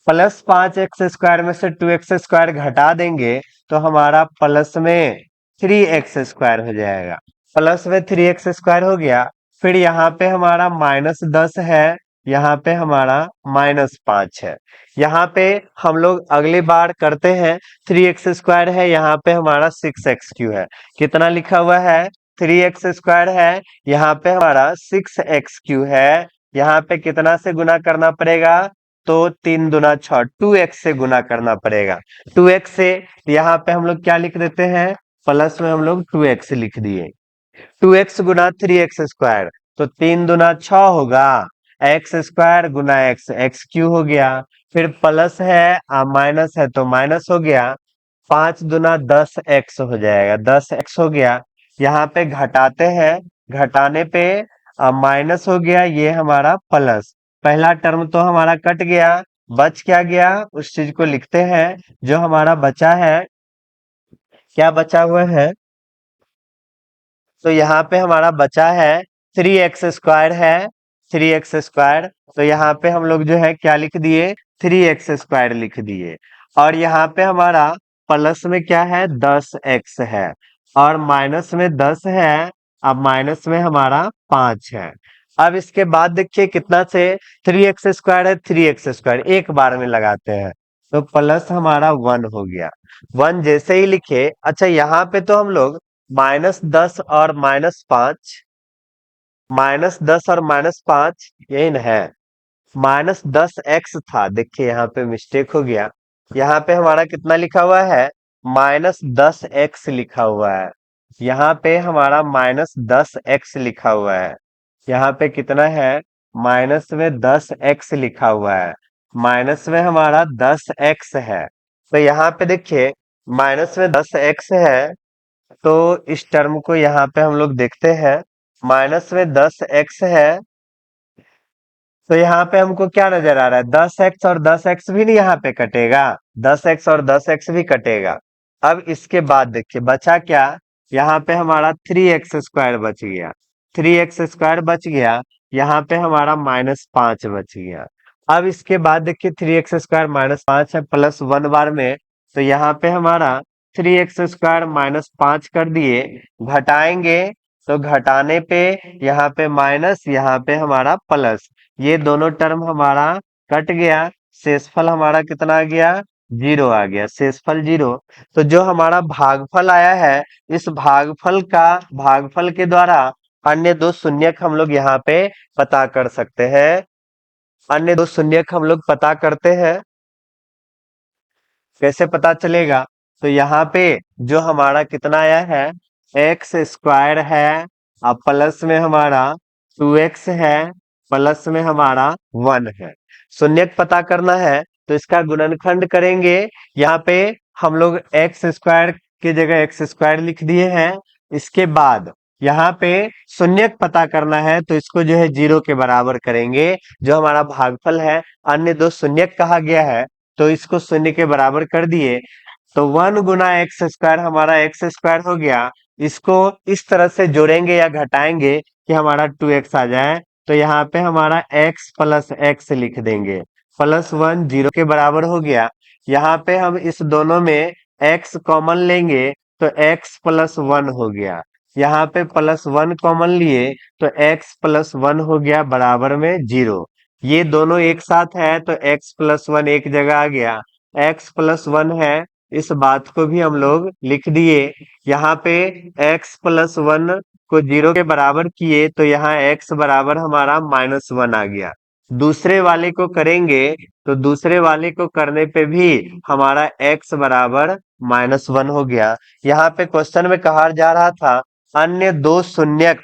प्लस 5x² में से 2x² घटा देंगे तो हमारा प्लस में 3x² हो जाएगा, प्लस में 3x² हो गया। फिर यहाँ पे हमारा -10 है, यहाँ पे हमारा -5 है। यहाँ पे हम लोग अगली बार करते हैं, 3x² है, यहाँ पे हमारा 6x³ है। कितना लिखा हुआ है 3x² है, यहाँ पे हमारा 6x³ है। यहाँ पे कितना से गुना करना पड़ेगा, तो 3 दूना 6, 2x से गुना करना पड़ेगा। 2x से यहाँ पे हम लोग क्या लिख देते हैं, प्लस में हम लोग 2x लिख दिए। 2x गुना 3x², तो 3 दूना 6 होगा, x² गुना x³ हो गया। फिर प्लस है माइनस है तो माइनस हो गया, 5 दूना 10x हो जाएगा, 10x हो गया। यहाँ पे घटाते हैं, घटाने पे माइनस हो गया, ये हमारा प्लस। पहला टर्म तो हमारा कट गया, बच क्या गया उस चीज को लिखते हैं। जो हमारा बचा है, क्या बचा हुआ है, तो यहाँ पे हमारा बचा है 3x² है, 3x²। तो यहाँ पे हम लोग जो है क्या लिख दिए 3x² लिख दिए। और यहाँ पे हमारा प्लस में क्या है 10x है और माइनस में 10 है, अब माइनस में हमारा 5 है। अब इसके बाद देखिए कितना से 3x² है, 3x² एक बार में लगाते हैं तो प्लस हमारा 1 हो गया। 1 जैसे ही लिखे, अच्छा यहाँ पे तो हम लोग -10 और -5, -10 और -5 यही ना है, -10x था, देखिए यहाँ पे मिस्टेक हो गया। यहाँ पे हमारा कितना लिखा हुआ है -10x लिखा हुआ है, यहाँ पे हमारा -10x लिखा हुआ है। यहाँ पे कितना है माइनस में 10x लिखा हुआ है, माइनस में हमारा 10x है। तो यहाँ पे देखिए माइनस में 10x है, तो इस टर्म को यहाँ पे हम लोग देखते हैं, माइनस में 10x है। तो यहाँ पे हमको क्या नजर आ रहा है 10x और 10x भी नहीं यहाँ पे कटेगा, 10x और 10x भी कटेगा। अब इसके बाद देखिए बचा क्या, यहाँ पे हमारा 3x² बच गया, 3x² बच गया। यहाँ पे हमारा -5 बच गया। अब इसके बाद देखिए 3x² -5 है प्लस 1 बार में, तो यहाँ पे हमारा 3x² -5 कर दिए। घटाएंगे तो घटाने पे यहाँ पे माइनस, यहाँ पे हमारा प्लस, ये दोनों टर्म हमारा कट गया। शेषफल हमारा कितना आ गया जीरो आ गया, शेषफल जीरो। तो जो हमारा भागफल आया है, इस भागफल के द्वारा अन्य दो शून्यक हम लोग यहाँ पे पता कर सकते हैं। अन्य दो शून्यक हम लोग पता करते हैं। कैसे पता चलेगा? तो यहाँ पे जो हमारा कितना आया है, एक्स स्क्वायर है, अब प्लस में हमारा 2x है, प्लस में हमारा 1 है। शून्यक पता करना है तो इसका गुणनखंड करेंगे। यहाँ पे हम लोग एक्स स्क्वायर की जगह एक्स स्क्वायर लिख दिए हैं। इसके बाद यहाँ पे शून्यक पता करना है तो इसको जो है जीरो के बराबर करेंगे। जो हमारा भागफल है, अन्य दो शून्यक कहा गया है, तो इसको शून्य के बराबर कर दिए। तो 1 गुना एक्स स्क्वायर हमारा एक्स स्क्वायर हो गया। इसको इस तरह से जोड़ेंगे या घटाएंगे कि हमारा 2x आ जाए। तो यहाँ पे हमारा x प्लस एक्स लिख देंगे, प्लस 1 जीरो के बराबर हो गया। यहाँ पे हम इस दोनों में x कॉमन लेंगे तो x प्लस 1 हो गया। यहाँ पे प्लस 1 कॉमन लिए तो x प्लस 1 हो गया बराबर में जीरो। ये दोनों एक साथ है तो x प्लस 1 एक जगह आ गया, x प्लस 1 है। इस बात को भी हम लोग लिख दिए। यहाँ पे x प्लस 1 को जीरो के बराबर किए तो यहाँ x बराबर हमारा -1 आ गया। दूसरे वाले को करेंगे तो दूसरे वाले को करने पे भी हमारा x बराबर -1 हो गया। यहाँ पे क्वेश्चन में कहा जा रहा था अन्य दो शून्यक,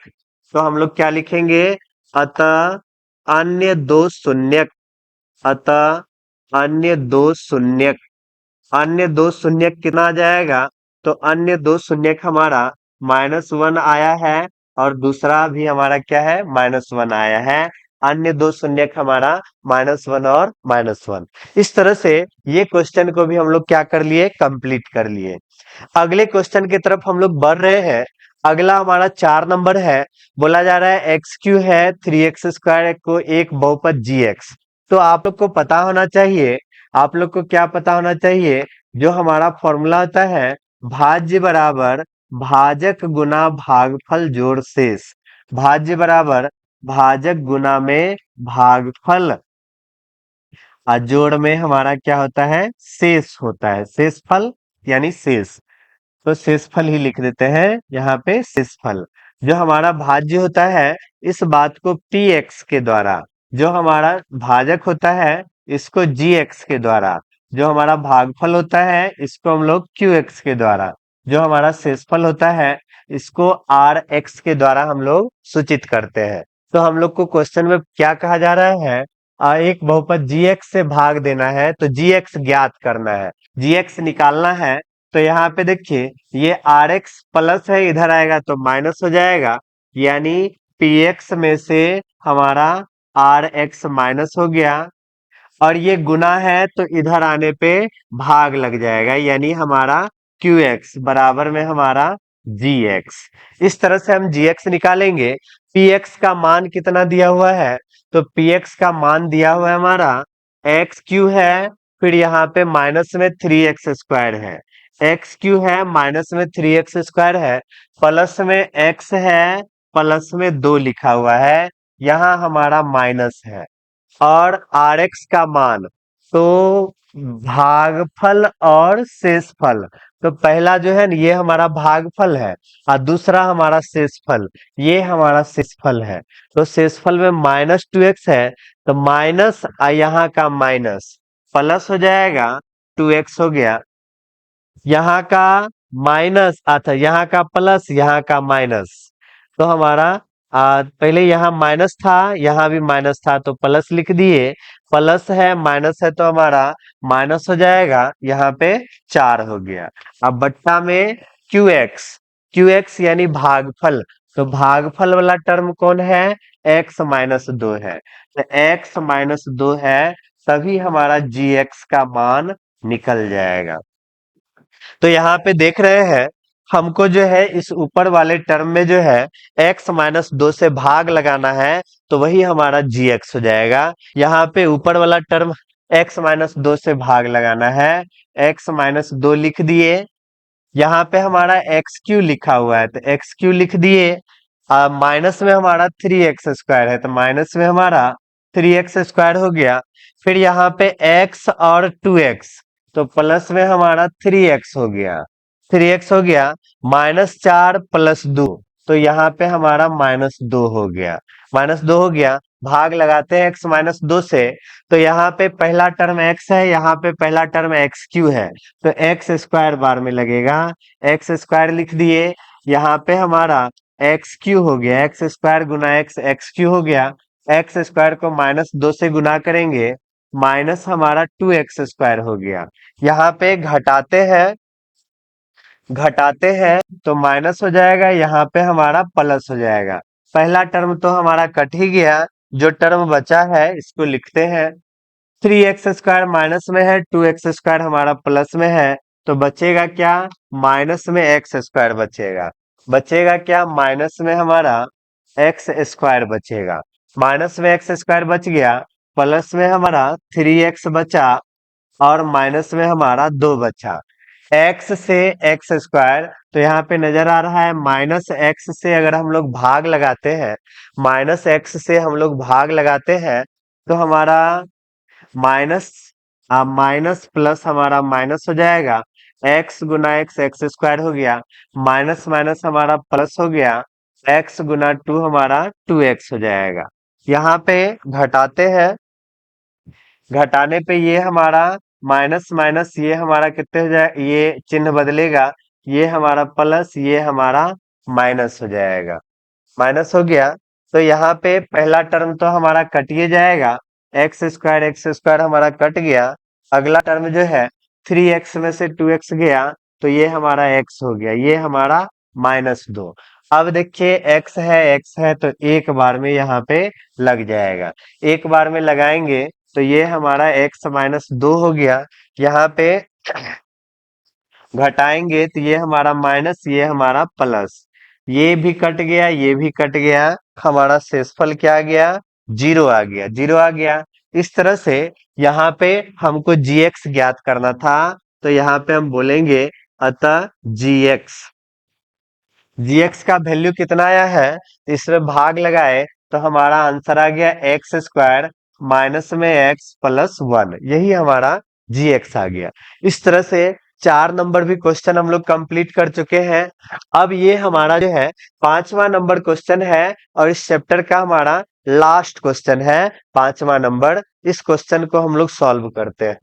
तो हम लोग क्या लिखेंगे? अतः अन्य दो शून्यक, अतः अन्य दो शून्यक, अन्य दो शून्यक कितना आ जाएगा? तो अन्य दो शून्यक हमारा -1 आया है और दूसरा भी हमारा क्या है? -1 आया है। अन्य दो शून्यक हमारा -1 और -1। इस तरह से ये क्वेश्चन को भी हम लोग क्या कर लिए? कंप्लीट कर लिए। अगले क्वेश्चन की तरफ हम लोग बढ़ रहे हैं। अगला हमारा 4 नंबर है। बोला जा रहा है एक्स क्यू है 3x² को एक बहुपद जी एक्स। तो आप लोग को पता होना चाहिए, आप लोग को क्या पता होना चाहिए? जो हमारा फॉर्मूला होता है, भाज्य बराबर भाजक गुना भागफल जोड़ शेष। भाज्य बराबर भाजक गुना में भागफल और जोड़ में हमारा क्या होता है? शेष होता है, शेषफल यानी शेष। तो शेषफल ही लिख देते हैं यहाँ पे, शेषफल। जो हमारा भाज्य होता है, इस बात को पी एक्स के द्वारा, जो हमारा भाजक होता है इसको जी एक्स के द्वारा, जो हमारा भागफल होता है इसको हम लोग क्यू एक्स के द्वारा, जो हमारा शेषफल होता है इसको आर एक्स के द्वारा हम लोग सूचित करते हैं। तो हम लोग को क्वेश्चन में क्या कहा जा रहा है? एक बहुपद जी एक्स से भाग देना है तो जी एक्स ज्ञात करना है, जी एक्स निकालना है। तो यहाँ पे देखिए ये आर एक्स प्लस है, इधर आएगा तो माइनस हो जाएगा, यानी पी एक्स में से हमारा आर एक्स माइनस हो गया। और ये गुना है तो इधर आने पे भाग लग जाएगा, यानी हमारा क्यू एक्स बराबर में हमारा जी एक्स। इस तरह से हम जी एक्स निकालेंगे। पी एक्स का मान कितना दिया हुआ है? तो पी एक्स का मान दिया हुआ है हमारा एक्स क्यू है, फिर यहाँ पे माइनस में 3x² है। एक्स क्यू है, माइनस में 3x² है, प्लस में एक्स है, प्लस में 2 लिखा हुआ है, यहाँ हमारा माइनस है। और आर एक्स का मान, तो भागफल और शेषफल। तो पहला जो है ना ये हमारा भागफल है और दूसरा हमारा शेषफल, ये हमारा शेषफल है। तो शेषफल में -2x है, तो माइनस यहाँ का माइनस प्लस हो जाएगा, 2x हो गया। यहाँ का माइनस, अच्छा यहाँ का प्लस, यहाँ का माइनस। तो हमारा पहले यहाँ माइनस था, यहाँ भी माइनस था तो प्लस लिख दिए। प्लस है माइनस है तो हमारा माइनस हो जाएगा, यहाँ पे 4 हो गया। अब बट्टा में क्यू एक्स, क्यू एक्स यानी भागफल। तो भागफल वाला टर्म कौन है? x-2 है। तो x-2 है, तभी हमारा जी एक्स का मान निकल जाएगा। तो यहाँ पे देख रहे हैं हमको जो है इस ऊपर वाले टर्म में जो है x-2 से भाग लगाना है, तो वही हमारा जी एक्स हो जाएगा। यहाँ पे ऊपर वाला टर्म x-2 से भाग लगाना है, x-2 लिख दिए। यहाँ पे हमारा एक्स क्यू लिखा हुआ है तो एक्स क्यू लिख दिए। माइनस में हमारा 3x² है तो माइनस में हमारा 3x² हो गया। फिर यहाँ पे x और 2x, तो प्लस में हमारा 3x हो गया, 3x हो गया, -4 + 2, तो यहाँ पे हमारा -2 हो गया, -2 हो गया। भाग लगाते हैं x -2 से, तो यहाँ पे पहला टर्म x है, यहाँ पे पहला टर्म x³ है, तो x स्क्वायर बार में लगेगा, x स्क्वायर लिख दिए। यहाँ पे हमारा x³ हो गया, x स्क्वायर गुना x x³ हो गया। x स्क्वायर को -2 से गुना करेंगे, माइनस हमारा 2x स्क्वायर हो गया। यहाँ पे घटाते हैं तो माइनस हो जाएगा, यहाँ पे हमारा प्लस हो जाएगा। पहला टर्म तो हमारा कट ही गया, जो टर्म बचा है इसको लिखते हैं। 3x स्क्वायर माइनस में है, 2x स्क्वायर हमारा प्लस में है, तो बचेगा क्या, माइनस में x स्क्वायर बचेगा। बचेगा क्या, माइनस में हमारा x स्क्वायर बचेगा। माइनस में x स्क्वायर बच गया, प्लस में हमारा 3x बचा, और माइनस में हमारा 2 बचा। x से x स्क्वायर, तो यहाँ पे नजर आ रहा है -x से अगर हम लोग भाग लगाते हैं, -x से हम लोग भाग लगाते हैं, तो हमारा माइनस माइनस प्लस हमारा माइनस हो जाएगा। x गुना x स्क्वायर हो गया, माइनस माइनस हमारा प्लस हो गया, x गुना 2 हमारा 2x हो जाएगा। यहाँ पे घटाते हैं, घटाने पे ये हमारा माइनस माइनस, ये हमारा कितने हो जाए, ये चिन्ह बदलेगा, ये हमारा प्लस, ये हमारा माइनस हो जाएगा। माइनस हो गया, तो यहाँ पे पहला टर्म तो हमारा कटिए जाएगा, x स्क्वायर हमारा कट गया। अगला टर्म जो है 3x में से 2x गया, तो ये हमारा x हो गया, ये हमारा -2। अब देखिए x है तो एक बार में यहाँ पे लग जाएगा, एक बार में लगाएंगे तो ये हमारा x -2 हो गया। यहाँ पे घटाएंगे तो ये हमारा माइनस, ये हमारा प्लस, ये भी कट गया, ये भी कट गया, हमारा शेषफल क्या आ गया, 0 आ गया, 0 आ गया। इस तरह से यहाँ पे हमको gx ज्ञात करना था, तो यहाँ पे हम बोलेंगे अतः gx का वैल्यू कितना आया है, इसमें भाग लगाए तो हमारा आंसर आ गया x स्क्वायर माइनस में x + 1, यही हमारा gx आ गया। इस तरह से 4 नंबर भी क्वेश्चन हम लोग कंप्लीट कर चुके हैं। अब ये हमारा जो है 5वां नंबर क्वेश्चन है, और इस चैप्टर का हमारा लास्ट क्वेश्चन है 5वां नंबर। इस क्वेश्चन को हम लोग सॉल्व करते हैं।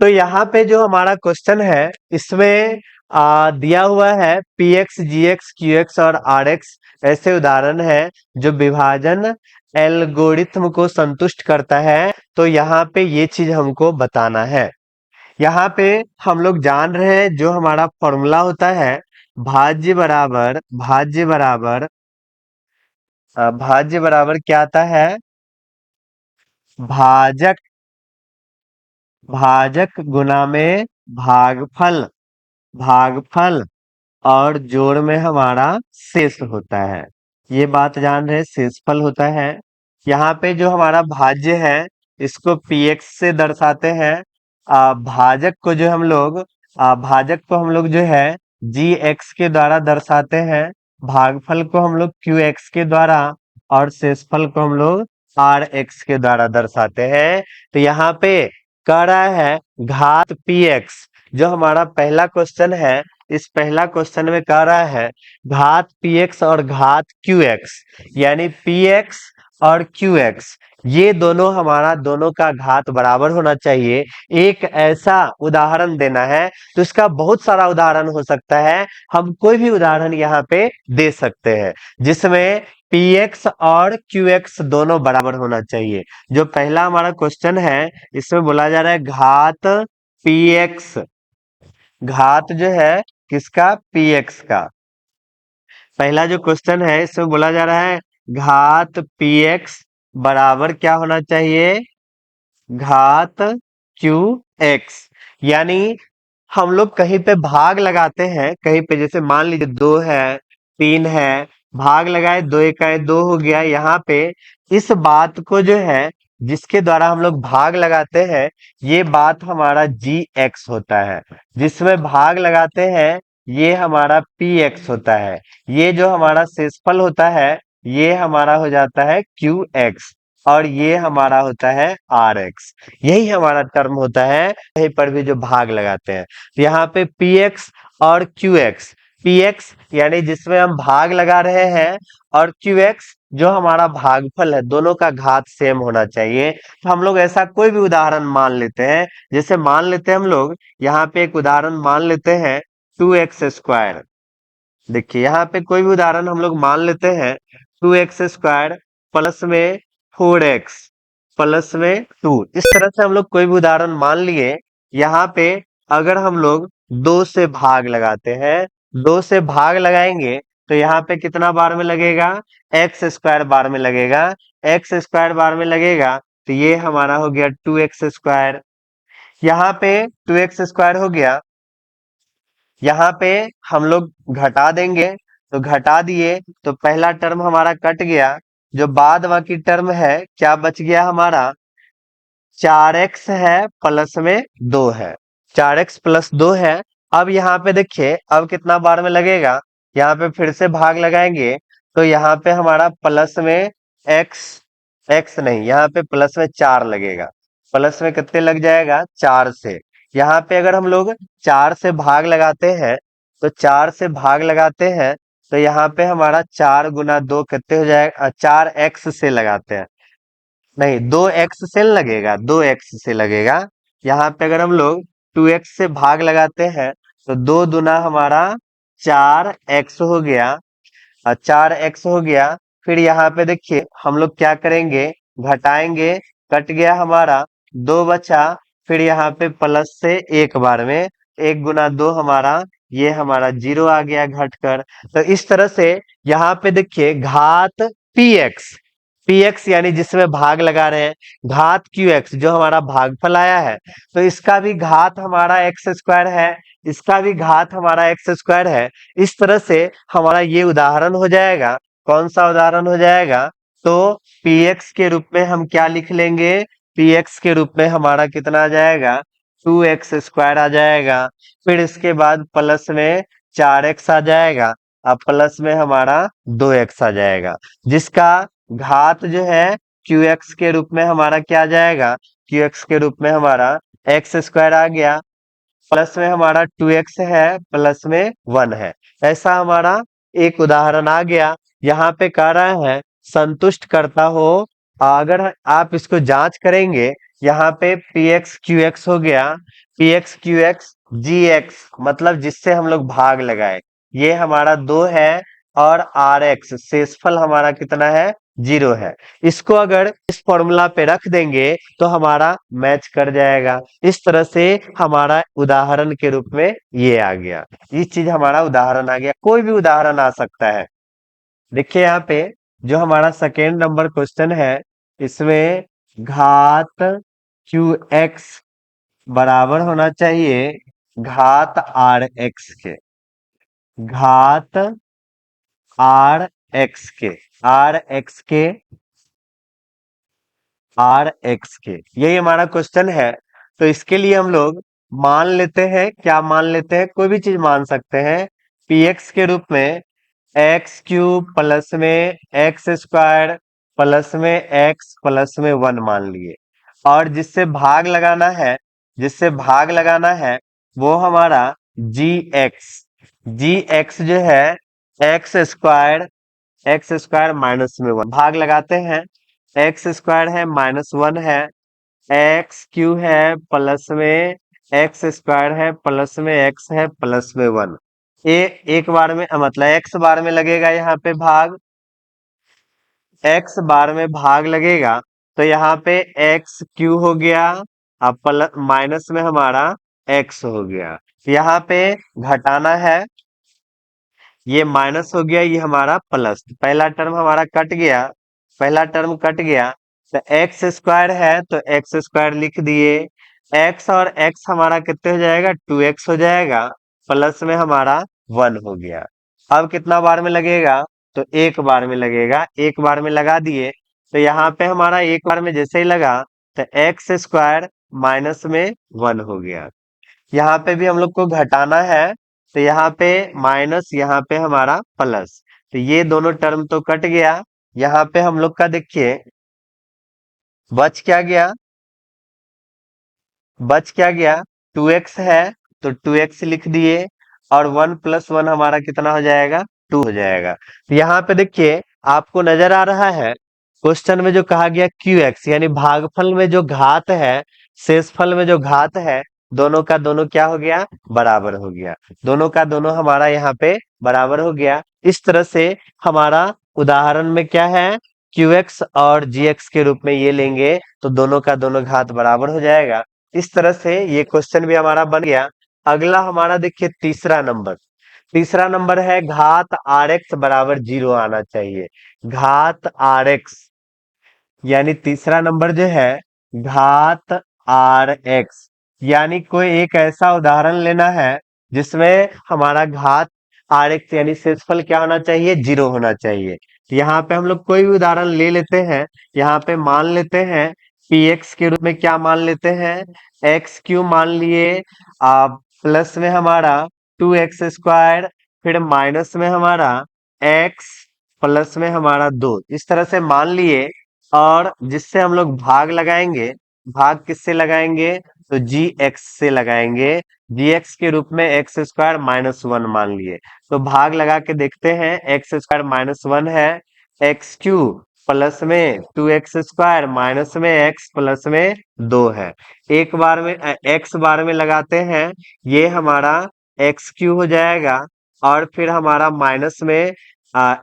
तो यहाँ पे जो हमारा क्वेश्चन है, इसमें दिया हुआ है px, gx, qx और rx ऐसे उदाहरण है जो विभाजन एल्गोरिथ्म को संतुष्ट करता है। तो यहाँ पे ये चीज हमको बताना है। यहाँ पे हम लोग जान रहे हैं जो हमारा फॉर्मूला होता है, भाज्य बराबर क्या आता है, भाजक भाजक गुना में भागफल, भागफल और जोड़ में हमारा शेष होता है। ये बात जान रहे, शेषफल होता है। यहाँ पे जो हमारा भाज्य है इसको px से दर्शाते हैं। भाजक को हम लोग जो है gx के द्वारा दर्शाते हैं। भागफल को हम लोग qx के द्वारा, और शेषफल को हम लोग rx के द्वारा दर्शाते हैं। तो यहाँ पे कह रहा है घात px, जो हमारा पहला क्वेश्चन है, इस पहला क्वेश्चन में कह रहा है घात px और घात qx, यानी px और qx ये दोनों हमारा दोनों का घात बराबर होना चाहिए। एक ऐसा उदाहरण देना है, तो इसका बहुत सारा उदाहरण हो सकता है, हम कोई भी उदाहरण यहाँ पे दे सकते हैं जिसमें px और qx दोनों बराबर होना चाहिए। जो पहला हमारा क्वेश्चन है, इसमें बोला जा रहा है घात px, घात जो है किसका, px का। पहला जो क्वेश्चन है इसमें बोला जा रहा है घात px बराबर क्या होना चाहिए, घात qx। यानी हम लोग कहीं पे भाग लगाते हैं, कहीं पे जैसे मान लीजिए 2 है, 3 है, भाग लगाए, 2 1 2 हो गया। यहाँ पे इस बात को जो है जिसके द्वारा हम लोग भाग लगाते हैं, ये बात हमारा gx होता है। जिसमें भाग लगाते हैं ये हमारा px होता है। ये जो हमारा शेषफल होता है ये हमारा हो जाता है qx। और ये हमारा होता है आर एक्स। यही हमारा टर्म होता है, यहीं पर भी जो भाग लगाते हैं। तो यहाँ पे पी एक्स और क्यू एक्स, पी एक्स यानी जिसमें हम भाग लगा रहे हैं, और क्यू एक्स जो हमारा भागफल है, दोनों का घात सेम होना चाहिए। तो हम लोग ऐसा कोई भी उदाहरण मान लेते हैं, जैसे मान लेते हैं हम लोग यहाँ पे एक उदाहरण मान लेते हैं 2x²। देखिए यहाँ पे कोई भी उदाहरण हम लोग मान लेते हैं 2x² प्लस में 4x प्लस में 2। इस तरह से हम लोग कोई भी उदाहरण मान लिए। यहाँ पे अगर हम लोग 2 से भाग लगाते हैं, 2 से भाग लगाएंगे तो यहाँ पे कितना बार में लगेगा, x² बार में लगेगा। x² बार में लगेगा तो ये हमारा हो गया 2x²। यहाँ पे 2x² हो गया। यहाँ पे हम लोग घटा देंगे, तो घटा दिए तो पहला टर्म हमारा कट गया। जो बाद बाकी टर्म है क्या बच गया हमारा, 4x है प्लस में 2 है, 4x प्लस 2 है। अब यहाँ पे देखिए अब कितना बार में लगेगा, यहाँ पे फिर से भाग लगाएंगे तो यहाँ पे हमारा प्लस में x, x नहीं, यहाँ पे प्लस में 4 लगेगा। प्लस में कितने लग जाएगा, 4 से। यहाँ पे अगर हम लोग 4 से भाग लगाते हैं, तो 4 से भाग लगाते हैं तो यहाँ पे हमारा 4 गुना 2 कितने हो जाएगा, 4x से लगाते हैं, नहीं 2x से लगेगा, 2x से लगेगा। यहाँ पे अगर हम लोग 2x से भाग लगाते हैं तो 2 दुना हमारा 4x हो गया, 4x हो गया। फिर यहाँ पे देखिए हम लोग क्या करेंगे, घटाएंगे, कट गया हमारा, 2 बचा। फिर यहाँ पे प्लस से एक बार में 1 गुना 2 हमारा, ये हमारा 0 आ गया घटकर। तो इस तरह से यहाँ पे देखिए घात पी एक्स यानी जिसमें भाग लगा रहे हैं, घात क्यू एक्स जो हमारा भागफल आया है, तो इसका भी घात हमारा x² है, इसका भी घात हमारा x² है। इस तरह से हमारा ये उदाहरण हो जाएगा। कौन सा उदाहरण हो जाएगा, तो px के रूप में हम क्या लिख लेंगे, px के रूप में हमारा कितना आ जाएगा, 2x² आ जाएगा। फिर इसके बाद प्लस में 4x आ जाएगा, अब प्लस में हमारा 2x आ जाएगा, जिसका घात जो है qx के रूप में हमारा क्या आ जाएगा, qx के रूप में हमारा x² आ गया। प्लस में हमारा 2x है, प्लस में 1 है। ऐसा हमारा एक उदाहरण आ गया। यहाँ पे कह रहा है संतुष्ट करता हो, अगर आप इसको जांच करेंगे, यहाँ पे px qx हो गया, px qx gx मतलब जिससे हम लोग भाग लगाए, ये हमारा 2 है, और rx शेषफल हमारा कितना है, 0 है। इसको अगर इस फॉर्मूला पे रख देंगे तो हमारा मैच कर जाएगा। इस तरह से हमारा उदाहरण के रूप में ये आ गया, ये चीज हमारा उदाहरण आ गया। कोई भी उदाहरण आ सकता है। देखिए यहाँ पे जो हमारा सेकेंड नंबर क्वेश्चन है, इसमें घात क्यू एक्स बराबर होना चाहिए घात आर एक्स के, घात आर एक्स के, आर एक्स के, आर एक्स के, यही हमारा क्वेश्चन है। तो इसके लिए हम लोग मान लेते हैं, क्या मान लेते हैं, कोई भी चीज मान सकते हैं। पी एक्स के रूप में x³ प्लस में x² प्लस में x प्लस में 1 मान लिए। और जिससे भाग लगाना है, जिससे भाग लगाना है वो हमारा gx, gx जो है x² माइनस में 1 भाग लगाते हैं, x² है माइनस 1 है, x³ है प्लस में x² है प्लस में x है प्लस में 1। एक बार में मतलब x बार में लगेगा, यहाँ पे भाग x बार में भाग लगेगा, तो यहाँ पे x³ हो गया, अब प्लस माइनस में हमारा x हो गया। यहाँ पे घटाना है, ये माइनस हो गया, ये हमारा प्लस, पहला टर्म हमारा कट गया, पहला टर्म कट गया। तो x² है तो x² लिख दिए, x और x हमारा कितने हो जाएगा, 2x हो जाएगा, प्लस में हमारा 1 हो गया। अब कितना बार में लगेगा, तो एक बार में लगेगा, एक बार में लगा दिए। तो यहाँ पे हमारा एक बार में जैसे ही लगा तो x² माइनस में 1 हो गया। यहाँ पे भी हम लोग को घटाना है, तो यहाँ पे माइनस, यहाँ पे हमारा प्लस, तो ये दोनों टर्म तो कट गया। यहाँ पे हम लोग का देखिए बच क्या गया? बच क्या गया? 2x है, तो 2x लिख दिए, और 1 + 1 हमारा कितना हो जाएगा? 2 हो जाएगा। तो यहाँ पे देखिए, आपको नजर आ रहा है क्वेश्चन में जो कहा गया QX, यानी भागफल में जो घात है, शेषफल में जो घात है, दोनों का दोनों क्या हो गया? बराबर हो गया। दोनों का दोनों हमारा यहाँ पे बराबर हो गया। इस तरह से हमारा उदाहरण में क्या है, QX और GX के रूप में ये लेंगे तो दोनों का दोनों घात बराबर हो जाएगा। इस तरह से ये क्वेश्चन भी हमारा बन गया। अगला हमारा देखिए तीसरा नंबर। तीसरा नंबर है घात RX बराबर 0 आना चाहिए। घात RX, यानी तीसरा नंबर जो है घात RX, यानी कोई एक ऐसा उदाहरण लेना है जिसमें हमारा घात RX यानी शेषफल क्या होना चाहिए? 0 होना चाहिए। तो यहाँ पे हम लोग कोई भी उदाहरण ले लेते हैं। यहाँ पे मान लेते हैं PX के रूप में क्या मान लेते हैं? XQ मान लिए, प्लस में हमारा 2x², फिर माइनस में हमारा x, प्लस में हमारा 2, इस तरह से मान लिए। और जिससे हम लोग भाग लगाएंगे, भाग किससे लगाएंगे? तो GX से लगाएंगे। GX के रूप में x² - 1 मान लिए। तो भाग लगा के देखते हैं, x² - 1 है, XQ प्लस में 2x² माइनस में x प्लस में 2 है। एक बार में x बार में लगाते हैं, ये हमारा XQ हो जाएगा, और फिर हमारा माइनस में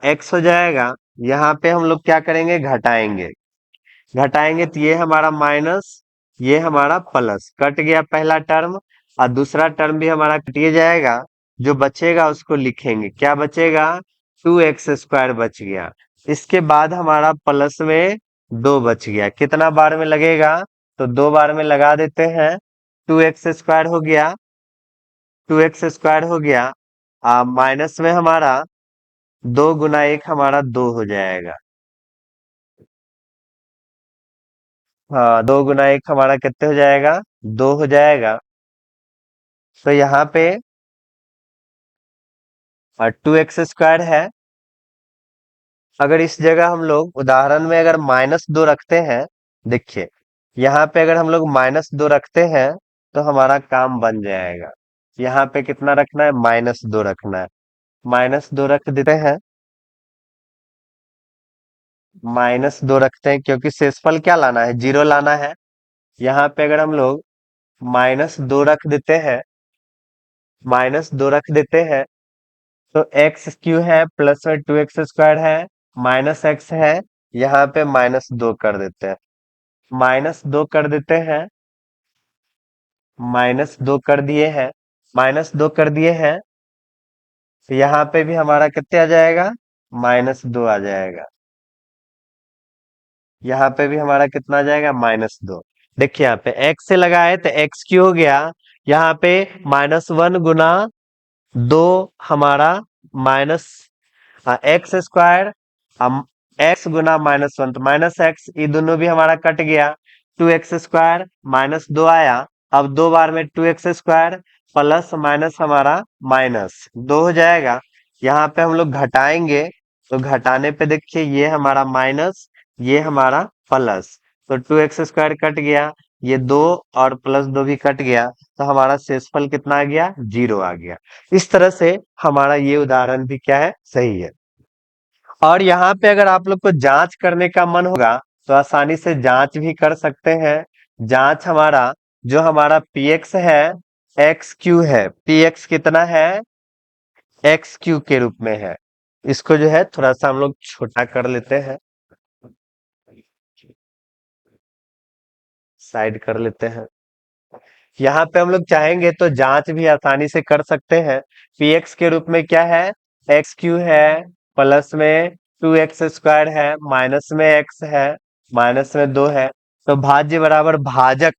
x हो जाएगा। यहाँ पे हम लोग क्या करेंगे? घटाएंगे। घटाएंगे तो ये हमारा माइनस, ये हमारा प्लस, कट गया पहला टर्म, और दूसरा टर्म भी हमारा कटिए जाएगा। जो बचेगा उसको लिखेंगे, क्या बचेगा? 2x² बच गया। इसके बाद हमारा प्लस में 2 बच गया। कितना बार में लगेगा? तो 2 बार में लगा देते हैं। 2x² हो गया, 2x² हो गया, माइनस में हमारा 2 × 1 हमारा 2 हो जाएगा। हाँ, 2 × 1 हमारा कितने हो जाएगा? 2 हो जाएगा। तो यहाँ पे 2x² है। अगर इस जगह हम लोग उदाहरण में अगर -2 रखते हैं, देखिए यहाँ पे अगर हम लोग -2 रखते हैं तो हमारा काम बन जाएगा। यहाँ पे कितना रखना है? -2 रखना है। -2 रख देते हैं, -2 रखते हैं, क्योंकि शेषफल क्या लाना है? 0 लाना है। यहाँ पे अगर हम लोग -2 रख देते हैं, -2 रख देते हैं, तो XQ है, प्लस में 2x² है, माइनस x है, यहाँ पे -2 कर देते हैं। -2 कर देते हैं, -2 कर दिए हैं, -2 कर दिए हैं, तो यहाँ पे भी हमारा कितने आ जाएगा? -2 आ जाएगा। यहाँ पे भी हमारा कितना आ जाएगा? -2। देखिए यहाँ पे x से लगाए तो XQ हो गया। यहाँ पे -1 × 2 हमारा माइनस x², हम x गुना -1 तो -x, ये दोनों भी हमारा कट गया। 2x² -2 आया। अब 2 बार में 2x² प्लस माइनस हमारा -2 हो जाएगा। यहाँ पे हम लोग घटाएंगे, तो घटाने पे देखिए ये हमारा माइनस, ये हमारा प्लस, तो 2x² कट गया, ये 2 और +2 भी कट गया, तो हमारा शेषफल कितना आ गया? 0 आ गया। इस तरह से हमारा ये उदाहरण भी क्या है? सही है। और यहाँ पे अगर आप लोग को जांच करने का मन होगा तो आसानी से जांच भी कर सकते हैं। जांच हमारा, जो हमारा PX है, XQ है। PX कितना है? XQ के रूप में है। इसको जो है थोड़ा सा हम लोग छोटा कर लेते हैं, साइड कर लेते हैं। यहाँ पे हम लोग चाहेंगे तो जांच भी आसानी से कर सकते हैं। PX के रूप में क्या है? XQ है, प्लस में 2x² है, माइनस में x है, माइनस में 2 है। तो भाज्य बराबर भाजक,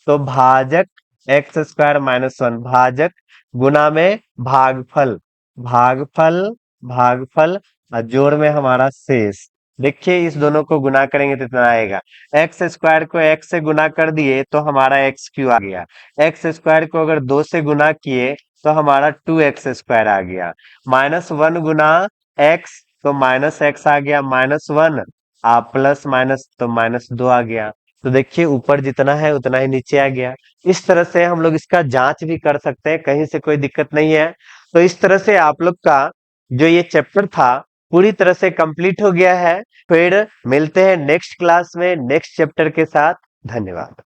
तो भाजक x² - 1, भाजक गुना में भागफल, भागफल, भागफल, और जोड़ में हमारा शेष। देखिए इस दोनों को गुना करेंगे तो इतना आएगा। x² को x से गुना कर दिए तो हमारा XQ आ गया। x² को अगर 2 से गुना किए तो हमारा 2x² आ गया। -1 × x, तो -x आ गया, -1, आप प्लस माइनस तो -2 आ गया। तो देखिए ऊपर जितना है उतना ही नीचे आ गया। इस तरह से हम लोग इसका जांच भी कर सकते हैं, कहीं से कोई दिक्कत नहीं है। तो इस तरह से आप लोग का जो ये चैप्टर था पूरी तरह से कंप्लीट हो गया है। फिर मिलते हैं नेक्स्ट क्लास में नेक्स्ट चैप्टर के साथ। धन्यवाद।